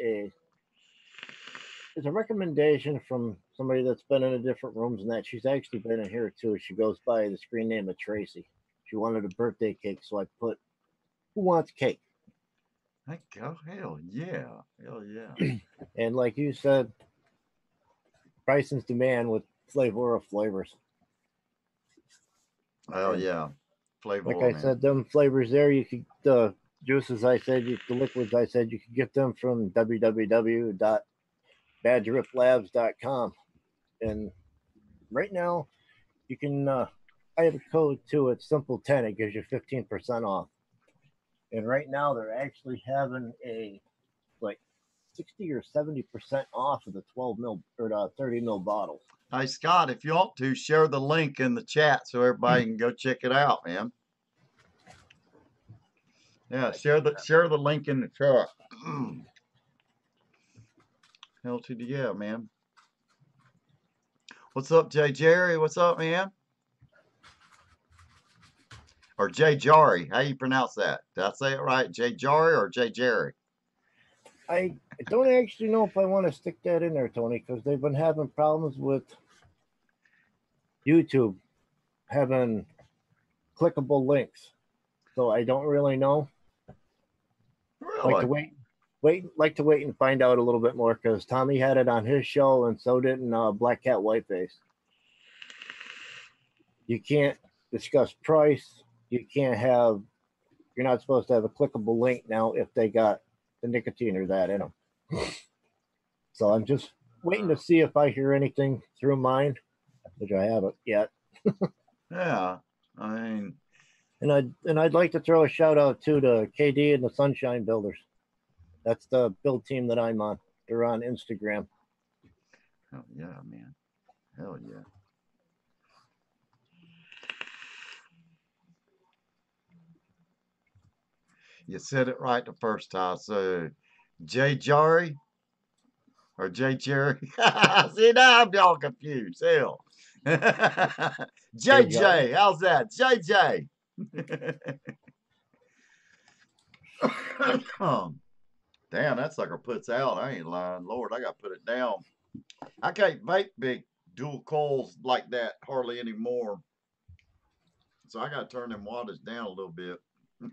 it's a recommendation from somebody that's been in the different rooms and that. She's actually been in here too. She goes by the screen name of Tracy. She wanted a birthday cake, so I put, who wants cake? Heck, oh, hell yeah. Hell yeah. And like you said, price and demand with Flavora flavors. Hell yeah. Flavor. Like I said, them flavors there, you could, the juices I said, the liquids I said, you could get them from www.baddriplabs.com. And right now, you can, I have a code too. It's Simple 10. It gives you 15% off. And right now, they're actually having a like 60 or 70% off of the 12 mil or the 30 mil bottles. Hey, Scott, if you want to, share the link in the chat so everybody can go check it out, man. Yeah, share the link in the chat. Hell to the yeah, man. What's up, Jay Jerry? What's up, man? Or Jay Jari? How you pronounce that? Did I say it right? Jay Jari or Jay Jerry? I don't actually know if I want to stick that in there, Tony, because they've been having problems with YouTube having clickable links. So I don't really know. Really? Like to wait and find out a little bit more, because Tommy had it on his show and so did Black Cat Whiteface. You can't discuss price. You're not supposed to have a clickable link now if they got the nicotine or that in them. So I'm just waiting to see if I hear anything through mine, which I haven't yet. Yeah, I mean, and I'd like to throw a shout out to KD and the Sunshine Builders. That's the build team that I'm on. They're on Instagram. hell yeah, man. Hell yeah. You said it right the first time. So, Jay Jari or Jay Jerry? See, now I'm all confused. Hell. JJ, how's that? JJ. Damn, that sucker puts out. I ain't lying. Lord, I got to put it down. I can't vape big dual coils like that hardly anymore. So I got to turn them wattage down a little bit.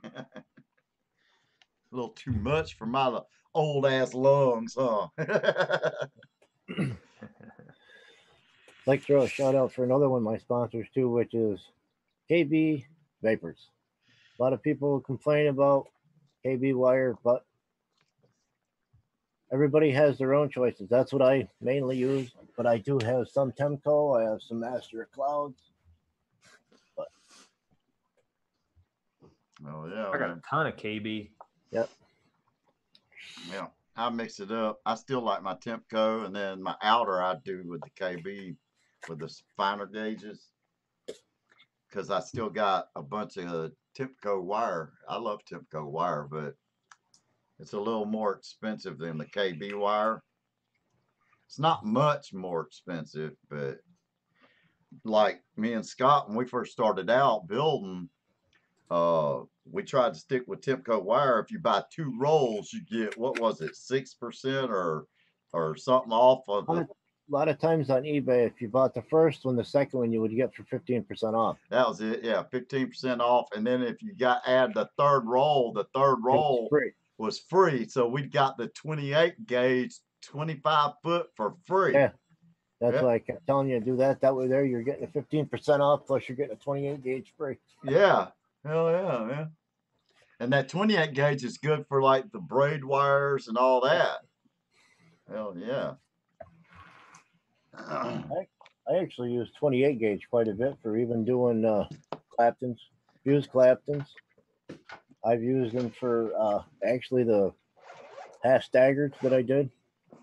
A little too much for my old ass lungs, huh? Like to throw a shout out for another one of my sponsors too, which is KB Vaperz. A lot of people complain about KB wire, but everybody has their own choices. That's what I mainly use. But I do have some Temco. I have some Master of Clouds. But Oh yeah, I got a ton of KB. Yep. Yeah, I mix it up. I still like my Temco, and then my outer I do with the KB with the finer gauges, because I still got a bunch of Temco wire. I love Temco wire, but it's a little more expensive than the KB wire. It's not much more expensive, but like me and Scott, when we first started out building, we tried to stick with Temco wire. If you buy 2 rolls, you get, what was it, 6% or something off of it. A lot of times on eBay, if you bought the first one, the second one you would get for 15% off. That was it, yeah, 15% off. And then if you add the third roll, was free. So we got the 28 gauge 25 foot for free. Yeah. That's why I kept telling you to do that. That way there you're getting a 15% off, plus you're getting a 28 gauge free. Yeah. Hell yeah, man. And that 28 gauge is good for like the braid wires and all that. Hell yeah. I actually use 28 gauge quite a bit for even doing Claptons, fused Claptons. I've used them for actually the half staggered that I did.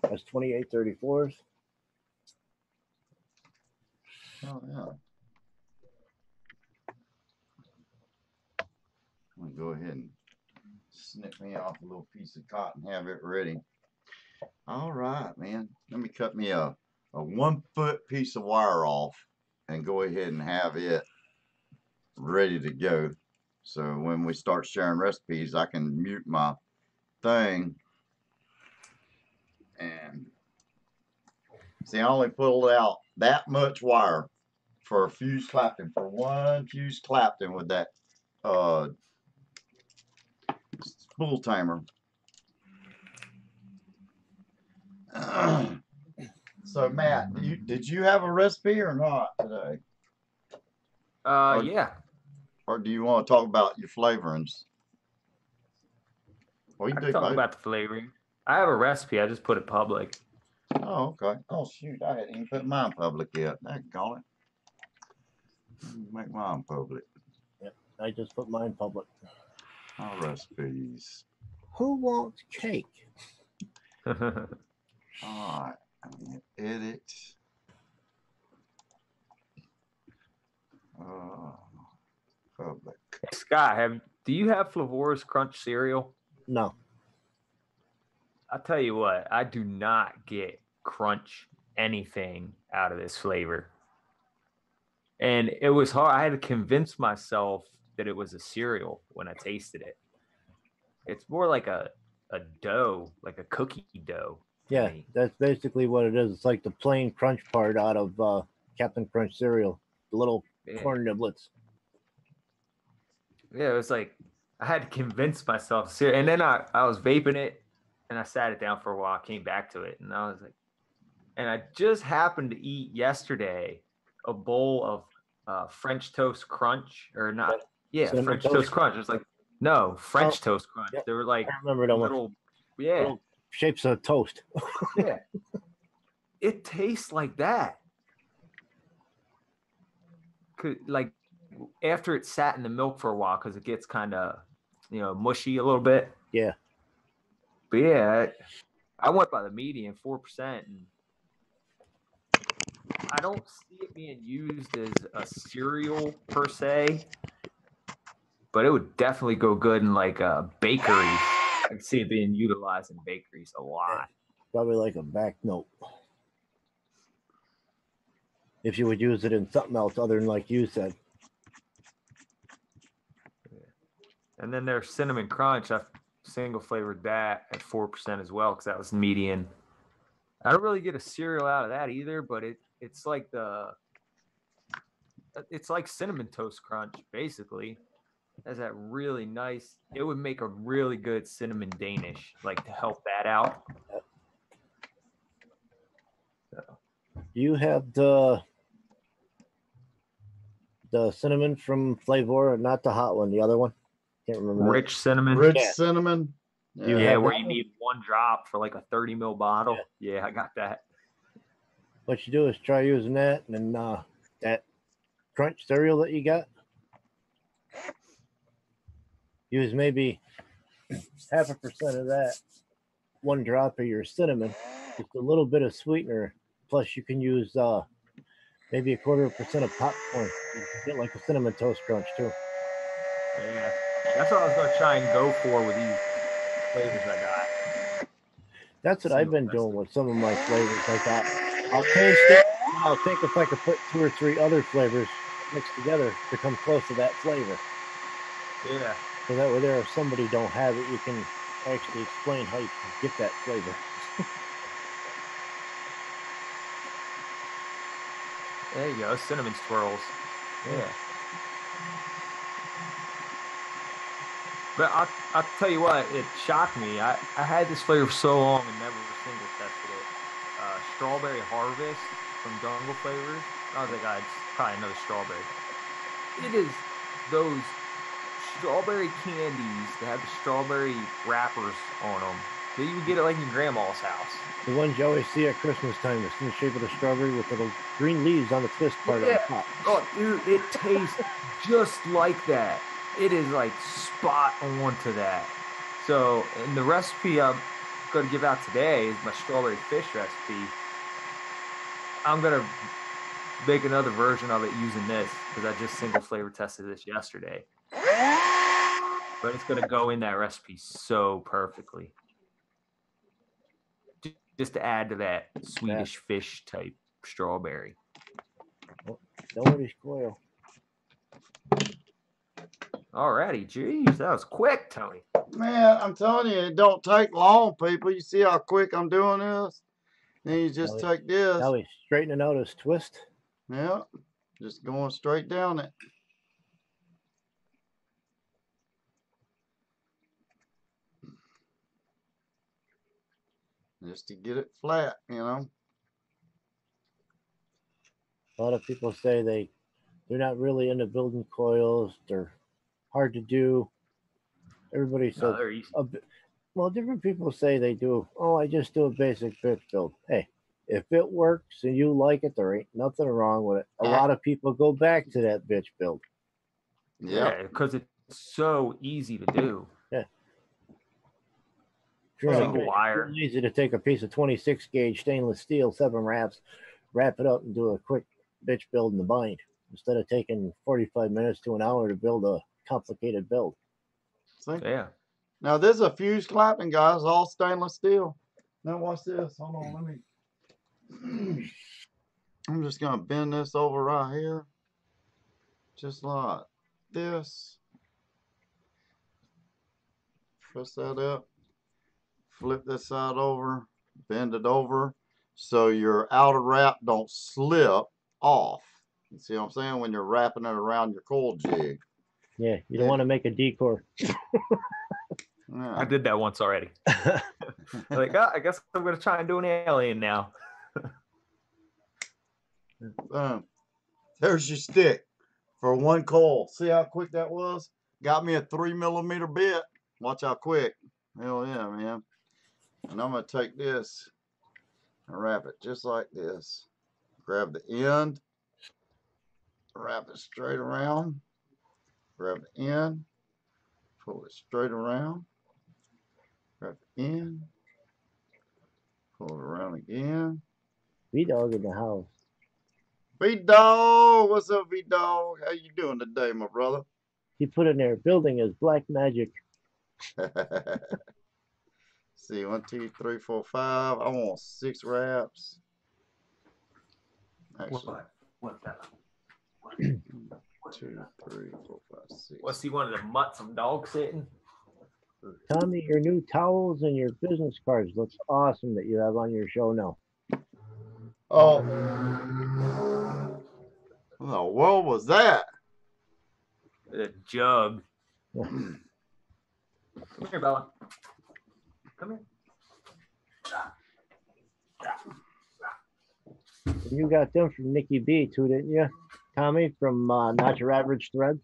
That's 2834s. Oh yeah. I'm gonna go ahead and snip me off a little piece of cotton, have it ready. All right, man. Let me cut me a 1 foot piece of wire off and go ahead and have it ready to go. So when we start sharing recipes, I can mute my thing. And see, I only pulled out that much wire for a fused Clapton, for one fused Clapton with that spool tamer. So Matt, did you have a recipe or not today? Yeah. Or do you want to talk about your flavorings? Well, I can talk about the flavoring. I have a recipe. I just put it public. Oh, okay. Oh shoot, I hadn't even put mine public yet. Daggone it. Make mine public. Yep, I just put mine public. Our recipes. Who wants cake? All right. I'm gonna edit. Public. Scott, do you have Flavor's Crunch cereal? No. I'll tell you what, I do not get crunch anything out of this flavor. And it was hard. I had to convince myself that it was a cereal when I tasted it. It's more like a dough, like a cookie dough. Yeah, that's basically what it is. It's like the plain crunch part out of Captain Crunch cereal, the little corn niblets. Yeah, it was like I had to convince myself. And then I was vaping it, and I sat it down for a while. I came back to it, and I was like, and I just happened to eat yesterday a bowl of French Toast Crunch, or not? Yeah, French Toast Crunch. It was like, no, French Toast Crunch. Yep. They were like, I remember that little, little shapes of toast. Yeah, it tastes like that. Like after it sat in the milk for a while, because it gets kind of, mushy a little bit. Yeah. But yeah, I went by the median, 4%, and I don't see it being used as a cereal per se, but it would definitely go good in like a bakery. I can see it being utilized in bakeries a lot. Probably like a back note. If you would use it in something else other than like you said. And then their Cinnamon Crunch, I've single flavored that at 4% as well, because that was median. I don't really get a cereal out of that either, but it's like Cinnamon Toast Crunch, basically. It has that really nice, it would make a really good cinnamon Danish, like to help that out. So. You have the cinnamon from Flavor, not the hot one, the other one. Can't remember. Rich cinnamon. Rich cinnamon. Yeah, where you need one drop for like a 30 ml bottle. Yeah, I got that. What you do is try using that, and then that crunch cereal that you got, use maybe 0.5% of that, 1 drop of your cinnamon, just a little bit of sweetener. Plus, you can use maybe 0.25% of popcorn. You can get like a cinnamon toast crunch too. Yeah, that's what I was going to try and go for with these flavors I got. That's what I've been doing with some of my flavors. I thought I'll taste it, and I'll think if I could put 2 or 3 other flavors mixed together to come close to that flavor. Yeah. So that way there, if somebody don't have it, you can actually explain how you can get that flavor. There you go, cinnamon swirls. Yeah. But I'll tell you what, it shocked me. I had this flavor for so long and never single tested it. Strawberry Harvest from Jungle Flavors. I was like, it's probably another strawberry. It is those strawberry candies that have the strawberry wrappers on them that you would get at like your grandma's house. The ones you always see at Christmas time, it's in the shape of the strawberry with little green leaves on the twist part on top. Oh, dude, it tastes just like that. It is like spot on to that. So, and the recipe I'm going to give out today is my strawberry fish recipe. I'm going to make another version of it using this because I just single flavor tested this yesterday. But it's going to go in that recipe so perfectly. Just to add to that Swedish fish type strawberry. Nobody's coil. Alrighty, geez, that was quick, Tony. Man, I'm telling you, it don't take long, people. You see how quick I'm doing this? Then you just take this. Now he's straightening out his twist. Yeah, just going straight down it. Just to get it flat, you know. A lot of people say they're not really into building coils. They're hard to do. Everybody says, they're easy. Well, different people say they do. Oh, I just do a basic bitch build. Hey, if it works and you like it, there ain't nothing wrong with it. A lot of people go back to that bitch build. Yeah, because it's so easy to do. Yeah. Single wire. It's easy to take a piece of 26 gauge stainless steel, 7 wraps, wrap it up, and do a quick bitch build in the bind instead of taking 45 minutes to an hour to build a complicated build. See? Yeah. Now there's a fuse clapping, guys, all stainless steel. Now watch this. Hold on, let me. I'm just gonna bend this over right here, just like this. Press that up. Flip this side over. Bend it over, so your outer wrap don't slip off. You see what I'm saying? When you're wrapping it around your coil jig. Yeah, you don't want to make a decor. Yeah. I did that once already. Like, I guess I'm going to try and do an alien now. There's your stick for 1 coil. See how quick that was? Got me a 3mm bit. Watch how quick. Hell yeah, man. And I'm going to take this and wrap it just like this. Grab the end. Wrap it straight around. Grab the end. Pull it straight around. Grab the end. Pull it around again. V-Dog in the house. V-Dog! What's up, V-Dog? How you doing today, my brother? He put in there, building is black magic. See, 1, 2, 3, 4, 5. I want 6 wraps. Actually, What the? 1, 2, 3, 4, 5, 6. What's he wanted to mutt some dog sitting? Tommy, your new towels and your business cards looks awesome that you have on your show now. Oh. What the world was that? A jug. Come here, Bella. Come here. You got them from Nikki B too, didn't you, Tommy, from Not Your Average Thread?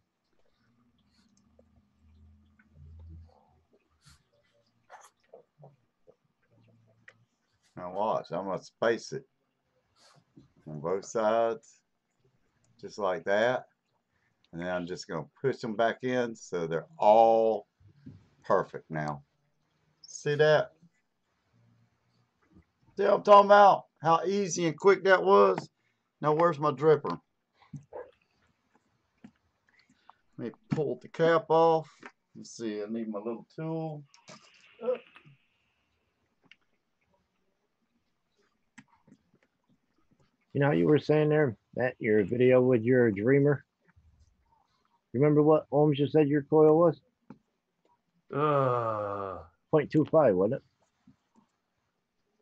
Now watch, I'm gonna space it on both sides, just like that. And then I'm just gonna push them back in so they're all perfect now. See that? See what I'm talking about? How easy and quick that was? Now where's my dripper? Let me pull the cap off. Let's see, I need my little tool. You know, you were saying there that your video with your dreamer. You remember what ohms you said your coil was? 0.25, wasn't it?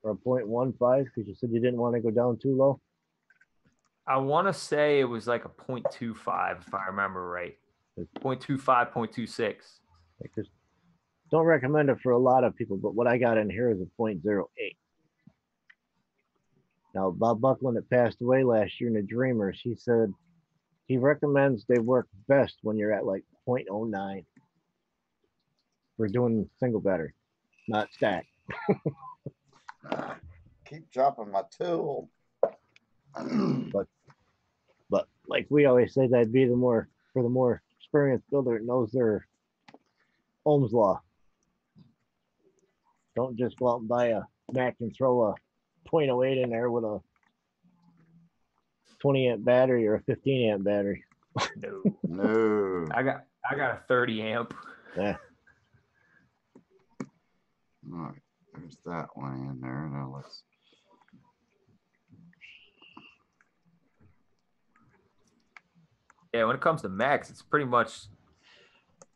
Or 0.15, because you said you didn't want to go down too low. I want to say it was like a 0.25, if I remember right. 0.25, 0.26. Because don't recommend it for a lot of people, but what I got in here is a 0.08. Now, Bob Buckland that passed away last year in the Dreamers, he said he recommends they work best when you're at like 0.09 for doing single battery, not stack. Keep dropping my tool. But like we always say, that'd be the more experienced builder that knows their Ohm's law. Don't just go out and buy a Mac and throw a 0.08 in there with a 20 amp battery or a 15 amp battery. No. I got a 30 amp. Yeah. All right, there's that one in there. Now let's. Yeah, when it comes to Macs, it's pretty much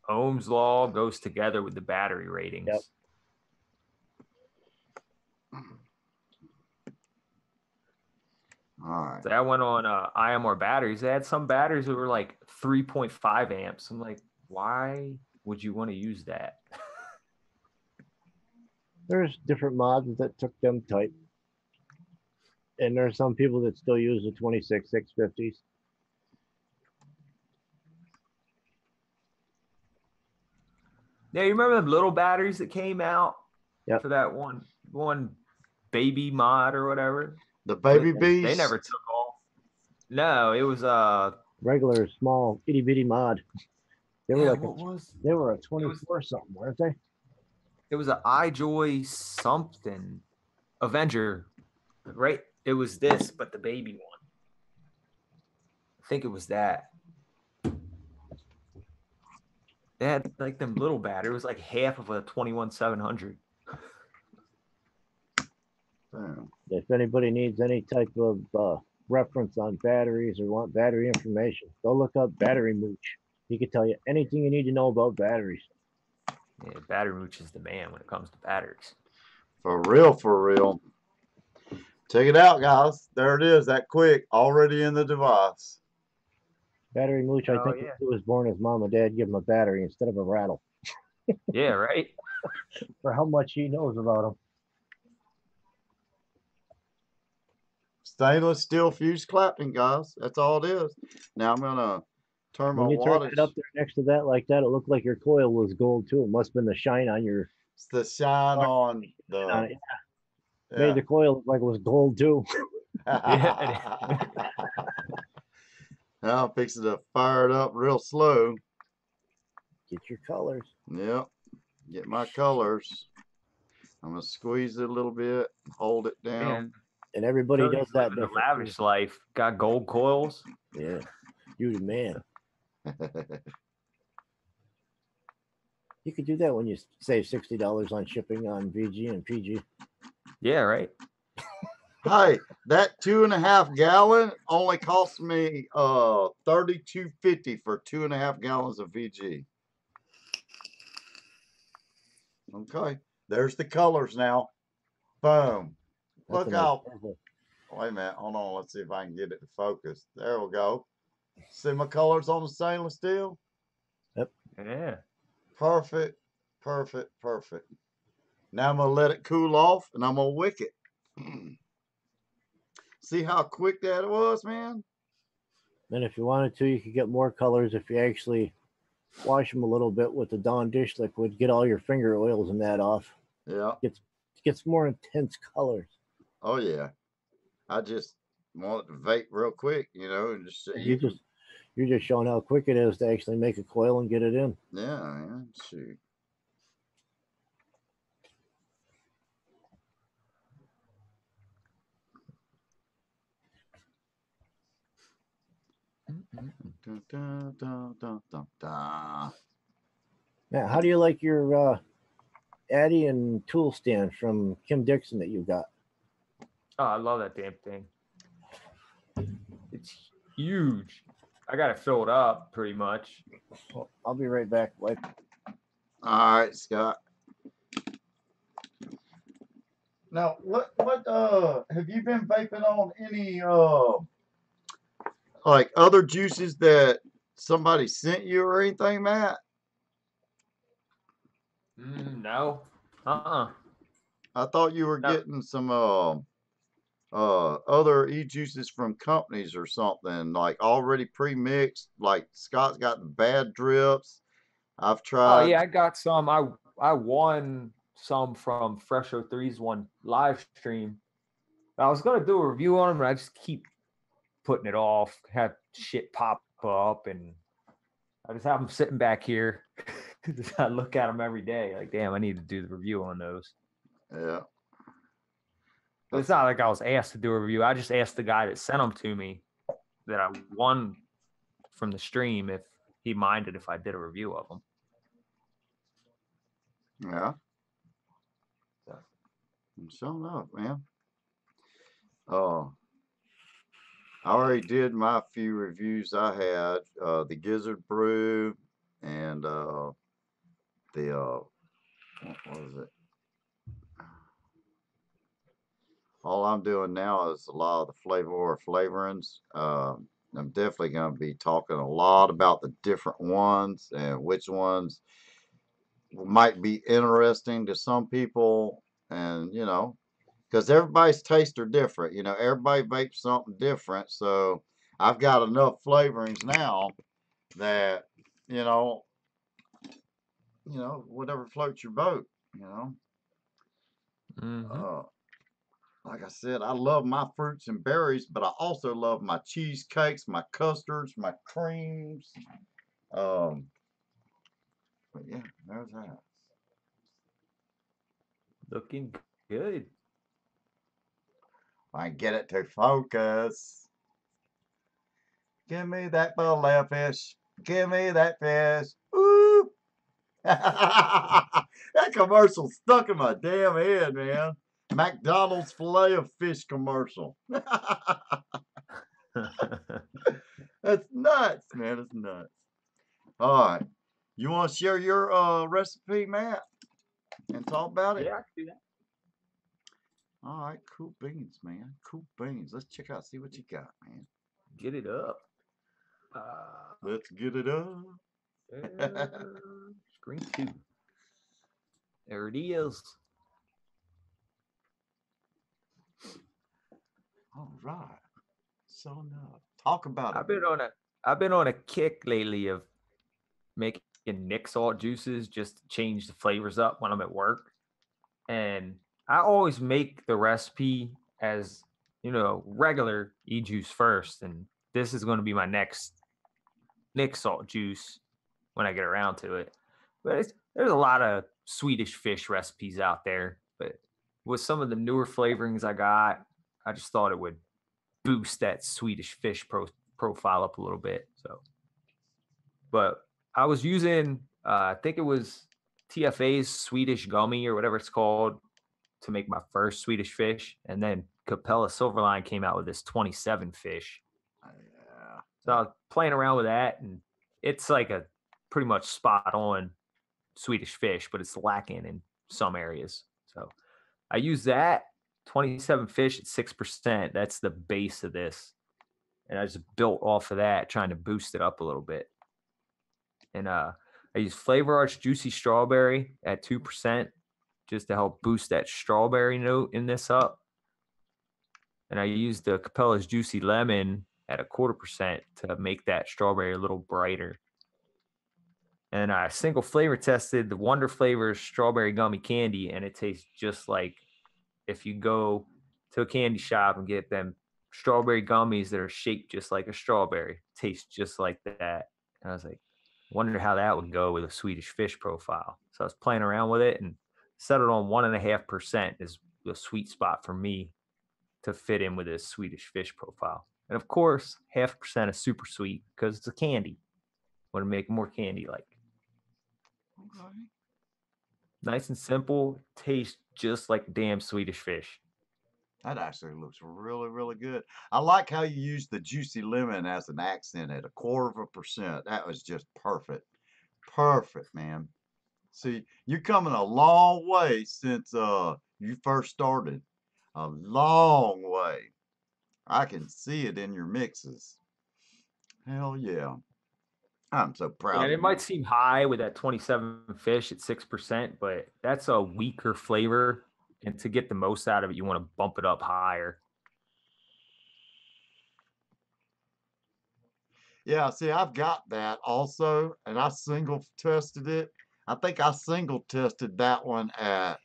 Ohm's law goes together with the battery ratings. Yep. All right. So I went on IMR batteries. They had some batteries that were like 3.5 amps. I'm like, why would you want to use that? There's different mods that took them type. And there's some people that still use the 26650s. Yeah, you remember them little batteries that came out Yep. for that one baby mod or whatever? The baby bees? They never took off. No, it was Regular small itty bitty mod. They were they were a 24 something, weren't they? It was an iJoy something Avenger, right? It was this, but the baby one. I think it was that. They had like them little batteries. It was like half of a 21700. If anybody needs any type of reference on batteries or want battery information, go look up Battery Mooch. He can tell you anything you need to know about batteries. Yeah, Battery Mooch is the man when it comes to batteries. For real, for real. Check it out, guys. There it is, that quick, already in the device. Battery Mooch, I think he was born, his mom and dad give him a battery instead of a rattle. Yeah, right? For how much he knows about them. Stainless steel fused clapping, guys. That's all it is. Now I'm gonna turn my wattage. When you turn it up there next to that like that, it looked like your coil was gold too. It must have been the shine on your. It's the shine on the. Yeah. Made the coil look like it was gold too. Yeah. Now I'm fixing to fire it up real slow. Get your colors. Yep. Get my colors. I'm gonna squeeze it a little bit, hold it down. Man. And everybody does that. The lavish life. Got gold coils. Yeah. You the man. You could do that when you save $60 on shipping on VG and PG. Yeah, right. Hey, that 2.5 gallon only cost me $32.50 for 2.5 gallons of VG. Okay, there's the colors now. Boom. Look how. Wait a minute, hold on. Let's see if I can get it to focus. There we go. See my colors on the stainless steel? Yep. Yeah. Perfect, perfect, perfect. Now I'm gonna let it cool off and I'm gonna wick it. See how quick that was, man? And if you wanted to, you could get more colors if you actually wash them a little bit with the Dawn dish liquid. Get all your finger oils and that off. Yeah. Gets more intense colors. Oh yeah. I just wanted to vape real quick, you know, and just You're just showing how quick it is to actually make a coil and get it in. yeah, man. Shoot. Dun, dun, dun, dun, dun, dun. Now, how do you like your Addy and tool stand from Kim Dixon that you got? Oh, I love that damn thing. It's huge. I got it filled up pretty much. Well, I'll be right back. Wipe. All right, Scott. Now, what have you been vaping on any like other juices that somebody sent you or anything, Matt? No. I thought you were getting some other e-juices from companies or something, like already pre-mixed. Like Scott's got the bad drips. I've tried. Oh yeah, I got some. I won some from Fresh 03's one live stream. I was gonna do a review on them, but I just keep putting it off. Have shit pop up, and I just have them sitting back here. I look at them every day. Like, damn, I need to do the review on those. Yeah. But it's not like I was asked to do a review. I just asked the guy that sent them to me that I won from the stream if he minded if I did a review of them. Yeah. Sure enough, man. I already did my few reviews I had. The Gizzard Brew and the what was it? All I'm doing now is a lot of the flavorings. I'm definitely going to be talking a lot about the different ones and which ones might be interesting to some people. And, you know, because everybody's tastes are different. You know, everybody vapes something different. So I've got enough flavorings now that, you know, whatever floats your boat, you know. Like I said, I love my fruits and berries, but I also love my cheesecakes, my custards, my creams. But yeah, there's that. Looking good. I get it to focus. Give me that fillet fish. Give me that fish. Ooh. That commercial stuck in my damn head, man. McDonald's filet of fish commercial. That's nuts, man. It's nuts. All right. You want to share your recipe, Matt, and talk about it? Yeah, I can do that. All right. Cool beans, man. Cool beans. Let's check out, see what you got, man. Get it up. Let's get it up. Screen 2. There it is. All right. So enough. Talk about it. I've been on a kick lately of making Nick salt juices just to change the flavors up when I'm at work. And I always make the recipe as, you know, regular e-juice first. And this is going to be my next Nick salt juice when I get around to it. But there's a lot of Swedish fish recipes out there. But with some of the newer flavorings I got, I just thought it would boost that Swedish fish profile up a little bit. So, but I was using, I think it was TFA's Swedish gummy or whatever it's called to make my first Swedish fish. And then Capella Silverline came out with this 27 fish. Yeah. So I was playing around with that, and it's like a pretty much spot on Swedish fish, but it's lacking in some areas. So I use that 27 fish at 6%. That's the base of this. And I just built off of that, trying to boost it up a little bit. And I use Flavor Arch Juicy Strawberry at 2% just to help boost that strawberry note in this up. And I use the Capella's Juicy Lemon at 0.25% to make that strawberry a little brighter. And I single flavor tested the Wonder Flavors Strawberry Gummy Candy, and it tastes just like if you go to a candy shop and get them strawberry gummies that are shaped just like a strawberry, taste just like that. And I was like, wonder how that would go with a Swedish fish profile. So I was playing around with it and settled on 1.5% is the sweet spot for me to fit in with this Swedish fish profile. And of course, 0.5% is super sweet because it's a candy. Want to make more candy like. Okay. Nice and simple, tastes just like damn Swedish fish. That actually looks really, really good. I like how you use the juicy lemon as an accent at 0.25%. That was just perfect. Perfect, man. See, you're coming a long way since you first started. A long way. I can see it in your mixes. Hell yeah. I'm so Yeah, proud and of it you. might seem high with that 27 fish at 6%, but that's a weaker flavor. And to get the most out of it, you want to bump it up higher. Yeah, see, I've got that also, and I single tested it. I think I single tested that one at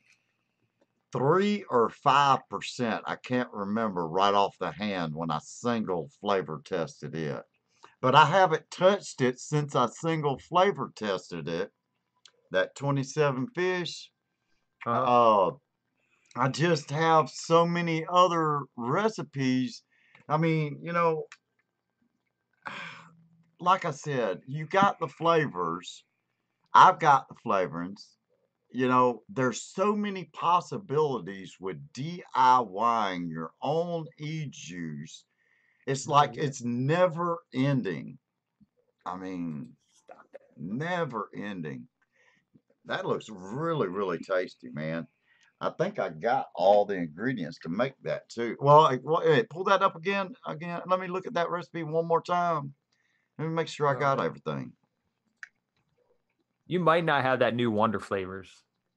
3 or 5%. I can't remember right off the hand when I single flavor tested it. But I haven't touched it since I single flavor tested it. That 27 fish. I just have so many other recipes. I mean, you know, like I said, you got the flavors. I've got the flavorings. You know, there's so many possibilities with DIYing your own e-juice. It's like it's never ending. I mean, never ending. That looks really, really tasty, man. I think I got all the ingredients to make that too. Well, hey, pull that up again. Again, let me look at that recipe one more time. Let me make sure I got everything. You might not have that new Wonder flavors.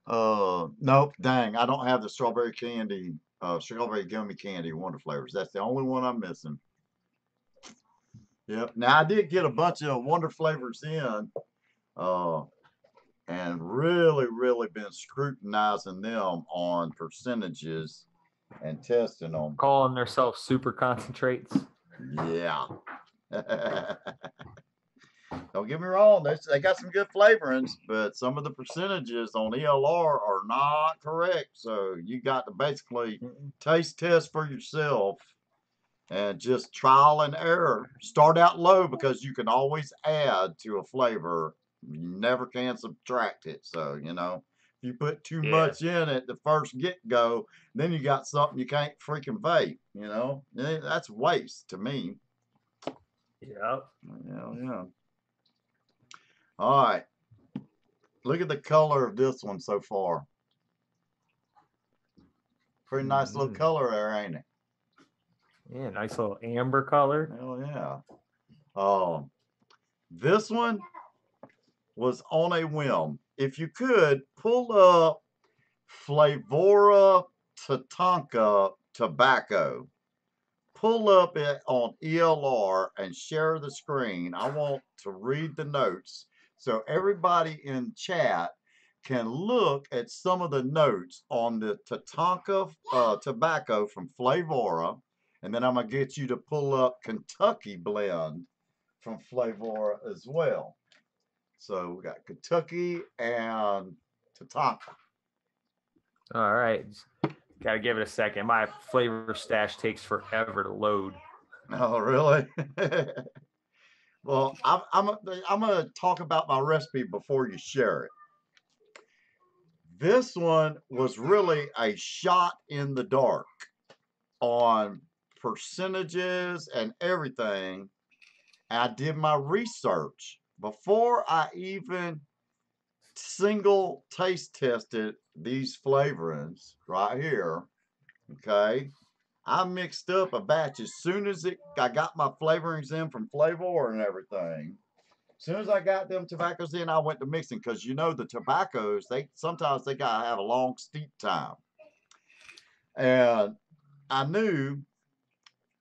Nope. Dang, I don't have the strawberry candy, strawberry gummy candy Wonder flavors. That's the only one I'm missing. Yep. Now I did get a bunch of Wonder flavors in, and really, really been scrutinizing them on percentages and testing them. Calling themselves super concentrates. Yeah. Don't get me wrong, they got some good flavorings, but some of the percentages on ELR are not correct. So you got to basically taste test for yourself and just trial and error. Start out low because you can always add to a flavor. You never can subtract it. So, you know, if you put too much in it the first get-go, then you got something you can't freaking vape, you know? That's waste to me. Yeah. Yeah. All right. Look at the color of this one so far. Pretty nice little color there, ain't it? Yeah, nice little amber color. Hell yeah. This one was on a whim. If you could pull up Flavora Tatanka tobacco, pull up it on ELR and share the screen. I want to read the notes so everybody in chat can look at some of the notes on the Tatanka tobacco from Flavora. And then I'm going to get you to pull up Kentucky blend from Flavora as well. So we got Kentucky and Tatanka. All right. Got to give it a second. My flavor stash takes forever to load. Oh, really? Well, I'm going to talk about my recipe before you share it. This one was really a shot in the dark on percentages and everything. I did my research before I even single taste tested these flavorings right here. Okay. I mixed up a batch as soon as I got my flavorings in from Flavor and everything. As soon as I got them tobaccos in, I went to mixing because you know the tobaccos, sometimes they gotta have a long steep time. And I knew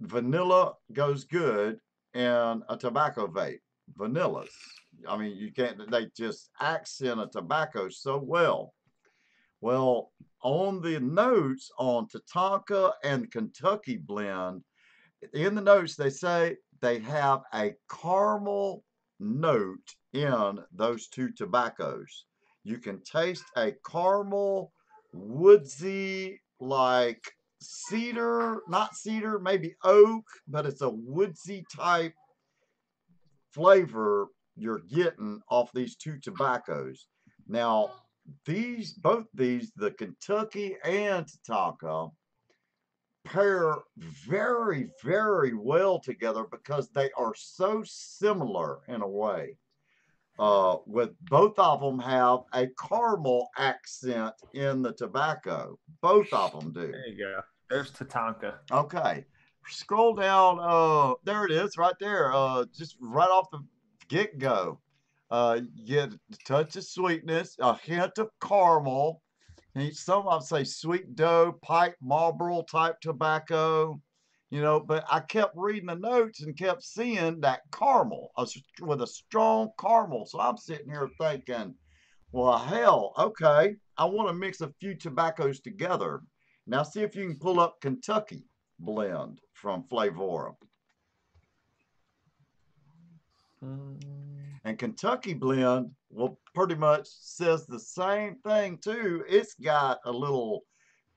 vanilla goes good in a tobacco vape. Vanillas. I mean, you can't, they just accent a tobacco so well. Well, on the notes on Tatanka and Kentucky blend, in the notes they say they have a caramel note in those two tobaccos. You can taste a caramel, woodsy, like cedar, not cedar, maybe oak, but it's a woodsy type flavor you're getting off these two tobaccos. Now, both these, the Kentucky and Tatanka, pair very, very well together because they are so similar in a way. With both of them have a caramel accent in the tobacco. Both of them do. There you go. There's Tatanka. Okay. Scroll down. There it is, right there. Just right off the get-go. You get a touch of sweetness, a hint of caramel. Some of them say sweet dough, pipe Marlboro type tobacco, you know, but I kept reading the notes and kept seeing that caramel with a strong caramel. So I'm sitting here thinking, well, hell, okay, I want to mix a few tobaccos together. Now see if you can pull up Kentucky blend from Flavora. And Kentucky blend, well, pretty much says the same thing too. It's got a little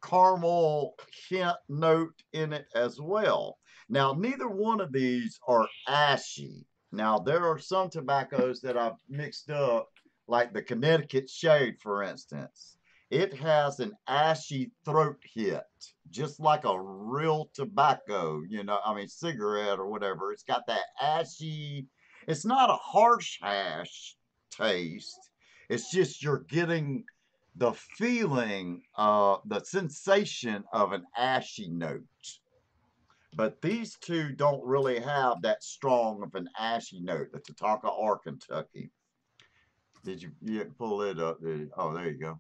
caramel hint note in it as well. Now, neither one of these are ashy. Now, there are some tobaccos that I've mixed up, like the Connecticut Shade, for instance. It has an ashy throat hit, just like a real tobacco, you know, I mean, cigarette or whatever. It's got that ashy. It's not a harsh hash taste. It's just you're getting the feeling, the sensation of an ashy note. But these two don't really have that strong of an ashy note, the Tatanka or Kentucky. Did you pull it up? Oh, there you go.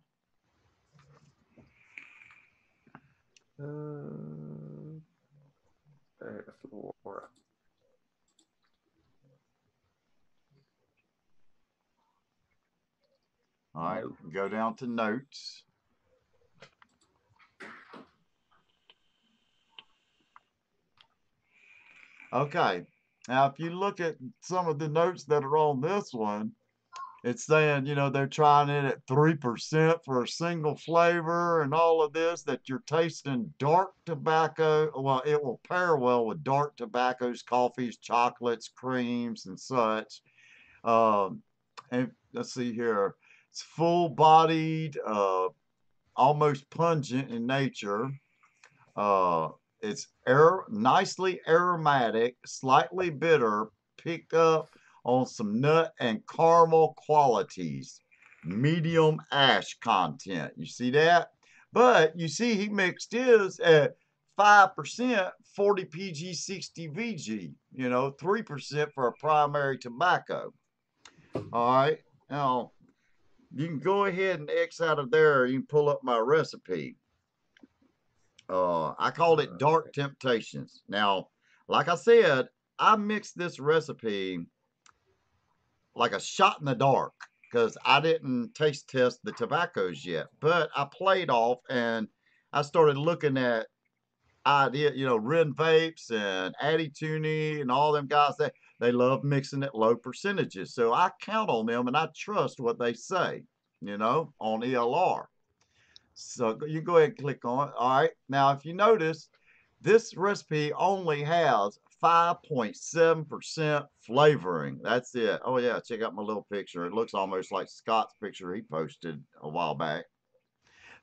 All right, go down to notes. Okay, now if you look at some of the notes that are on this one, it's saying, you know, they're trying it at 3% for a single flavor and all of this, that you're tasting dark tobacco. Well, it will pair well with dark tobaccos, coffees, chocolates, creams, and such. And let's see here. It's full-bodied, almost pungent in nature. It's nicely aromatic, slightly bitter, picked up on some nut and caramel qualities. Medium ash content. You see that? But you see he mixed his at 5%, 40 PG, 60 VG. You know, 3% for a primary tobacco. All right. Now, you can go ahead and X out of there. You can pull up my recipe. I called it Dark Temptations. Now, like I said, I mixed this recipe like a shot in the dark because I didn't taste test the tobaccos yet. But I played off and I started looking at you know, Ren Vapes and ADDICTIVE and all them guys that they love mixing at low percentages. So I count on them and I trust what they say, you know, on ELR. So you go ahead and click on it. All right. Now, if you notice, this recipe only has 5.7% flavoring. That's it. Oh, yeah. Check out my little picture. It looks almost like Scott's picture he posted a while back.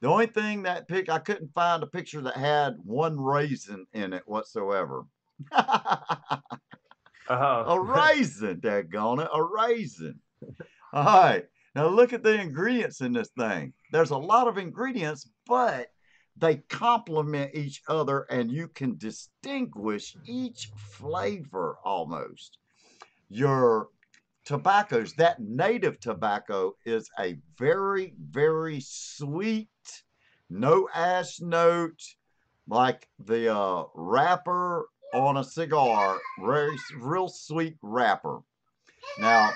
The only thing I couldn't find a picture that had one raisin in it whatsoever. A raisin, daggone it, a raisin. All right. Now look at the ingredients in this thing. There's a lot of ingredients, but they complement each other and you can distinguish each flavor almost. Your tobaccos, that native tobacco is a very, very sweet, no ash note, like the wrapper on a cigar, real sweet wrapper. Now,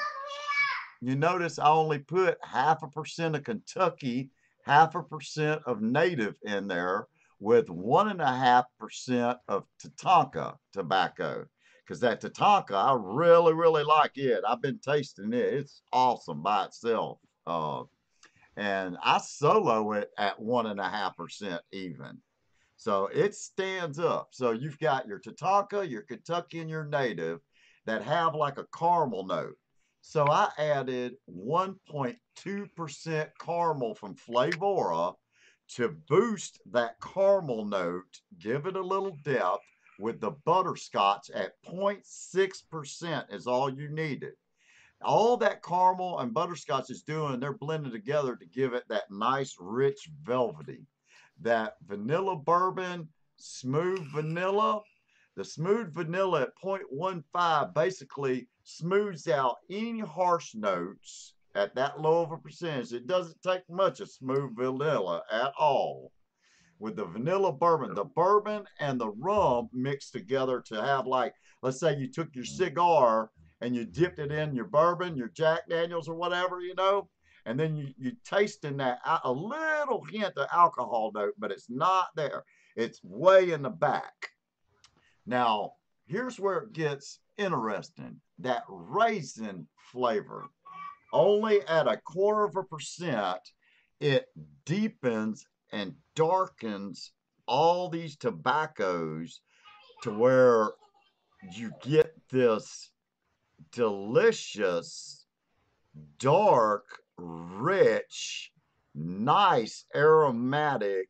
you notice I only put 0.5% of Kentucky, 0.5% of native in there with 1.5% of Tatanka tobacco. Because that Tatanka, I really, really like it. I've been tasting it. It's awesome by itself. And I solo it at 1.5% even. So it stands up. So you've got your Tatanka, your Kentucky, and your native that have like a caramel note. So I added 1.2% caramel from Flavora to boost that caramel note, give it a little depth, with the butterscotch at 0.6% is all you needed. All that caramel and butterscotch is doing, they're blended together to give it that nice, rich, velvety. That vanilla bourbon, smooth vanilla, the smooth vanilla at 0.15 basically smooths out any harsh notes at that low of a percentage. It doesn't take much of smooth vanilla at all. With the vanilla bourbon, the bourbon and the rum mixed together to have, like, let's say you took your cigar and you dipped it in your bourbon, your Jack Daniels or whatever, you know, and then you taste in that a little hint of alcohol note, but it's not there. It's way in the back. Now, here's where it gets interesting. That raisin flavor, only at 0.25%, it deepens and darkens all these tobaccos to where you get this delicious, dark, rich, nice, aromatic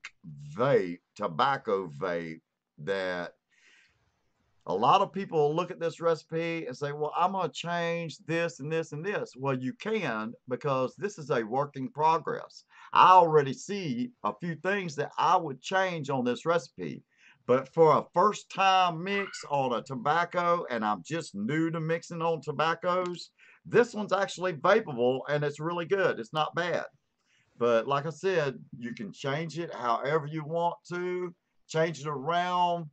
tobacco vape that a lot of people look at this recipe and say, well, I'm going to change this and this and this. Well, you can, because this is a work in progress. I already see a few things that I would change on this recipe. But for a first time mix on a tobacco, and I'm just new to mixing on tobaccos, this one's actually vapeable and it's really good. It's not bad. But like I said, you can change it however you want to, change it around.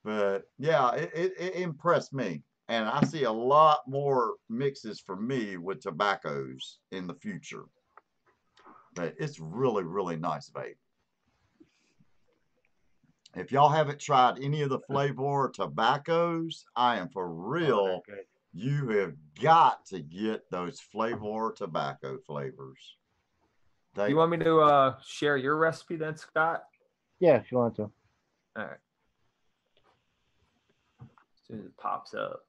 But yeah, it impressed me. And I see a lot more mixes for me with tobaccos in the future. But it's really, really nice vape. If y'all haven't tried any of the Flavor tobaccos, I am for real. Oh, you have got to get those Flavor tobacco flavors. You want me to share your recipe then, Scott? Yeah, if you want to. All right. As soon as it pops up.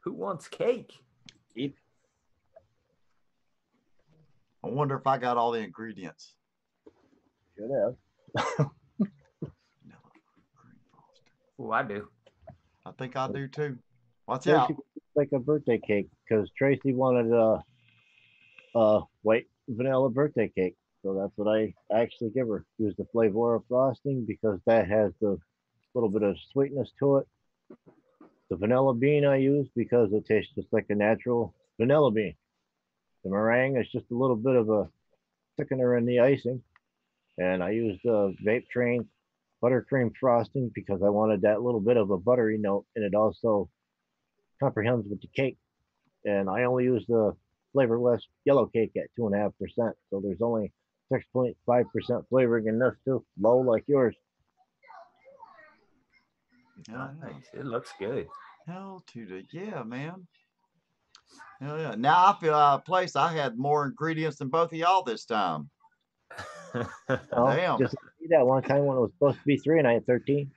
Who wants cake? Eat. I wonder if I got all the ingredients. Should have. Oh, I do. I think I do too. Watch Tracy, out. like a birthday cake, because Tracy wanted a white vanilla birthday cake. So that's what I actually give her. Use the Flavor frosting because that has the little bit of sweetness to it. The vanilla bean I use because it tastes just like a natural vanilla bean. The meringue is just a little bit of a thickener in the icing. And I used the Vape Train buttercream frosting because I wanted that little bit of a buttery note, and it also comprehends with the cake. And I only use the flavorless yellow cake at 2.5%. So there's only 6.5% flavoring in this too, low like yours. Oh, nice. It looks good. Hell to the yeah, man. Hell yeah. Now I feel out of place. I had more ingredients than both of y'all this time. Well, Damn. just see that one time when it was supposed to be 3 and I had 13.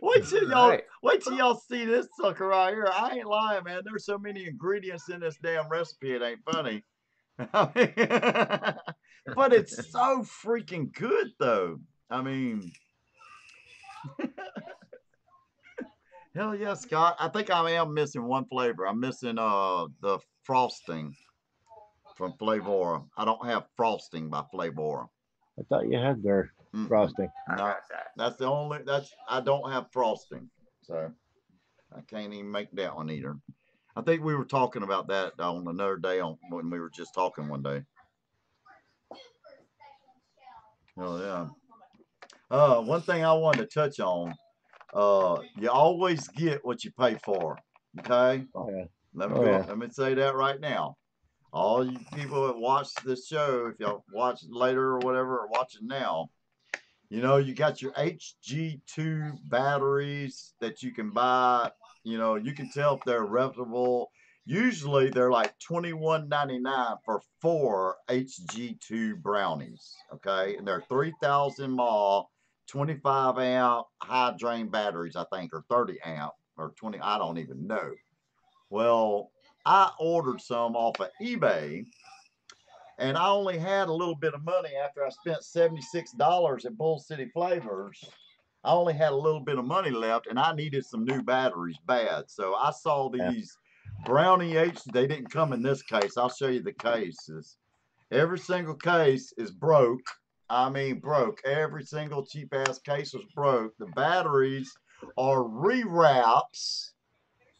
Wait till y'all see this sucker right here. I ain't lying, man. There's so many ingredients in this damn recipe, it ain't funny. But it's so freaking good though. I mean, hell yeah, Scott. I think I am missing one flavor. I'm missing the frosting from Flavor. I don't have frosting by Flavor. I thought you had their frosting. No, that's the only. I don't have frosting, so I can't even make that one either. I think we were talking about that on another day when we were just talking one day. Oh yeah. One thing I wanted to touch on. You always get what you pay for. Okay. Oh yeah. Let me say that right now. All you people that watch this show, if y'all watch it later or whatever, or watch it now, you know, you got your HG2 batteries that you can buy. You know, you can tell if they're reputable. Usually they're like $21.99 for 4 HG2 brownies. Okay. And they're 3,000 mAh, 25 amp high drain batteries, I think, or 30 amp or 20. I don't even know. Well, I ordered some off of eBay, and I only had a little bit of money after I spent $76 at Bull City Flavors. I only had a little bit of money left, and I needed some new batteries bad. So I saw these Brownie H. They didn't come in this case. I'll show you the cases. Every single case is broke. I mean, broke. Every single cheap ass case was broke. The batteries are rewraps.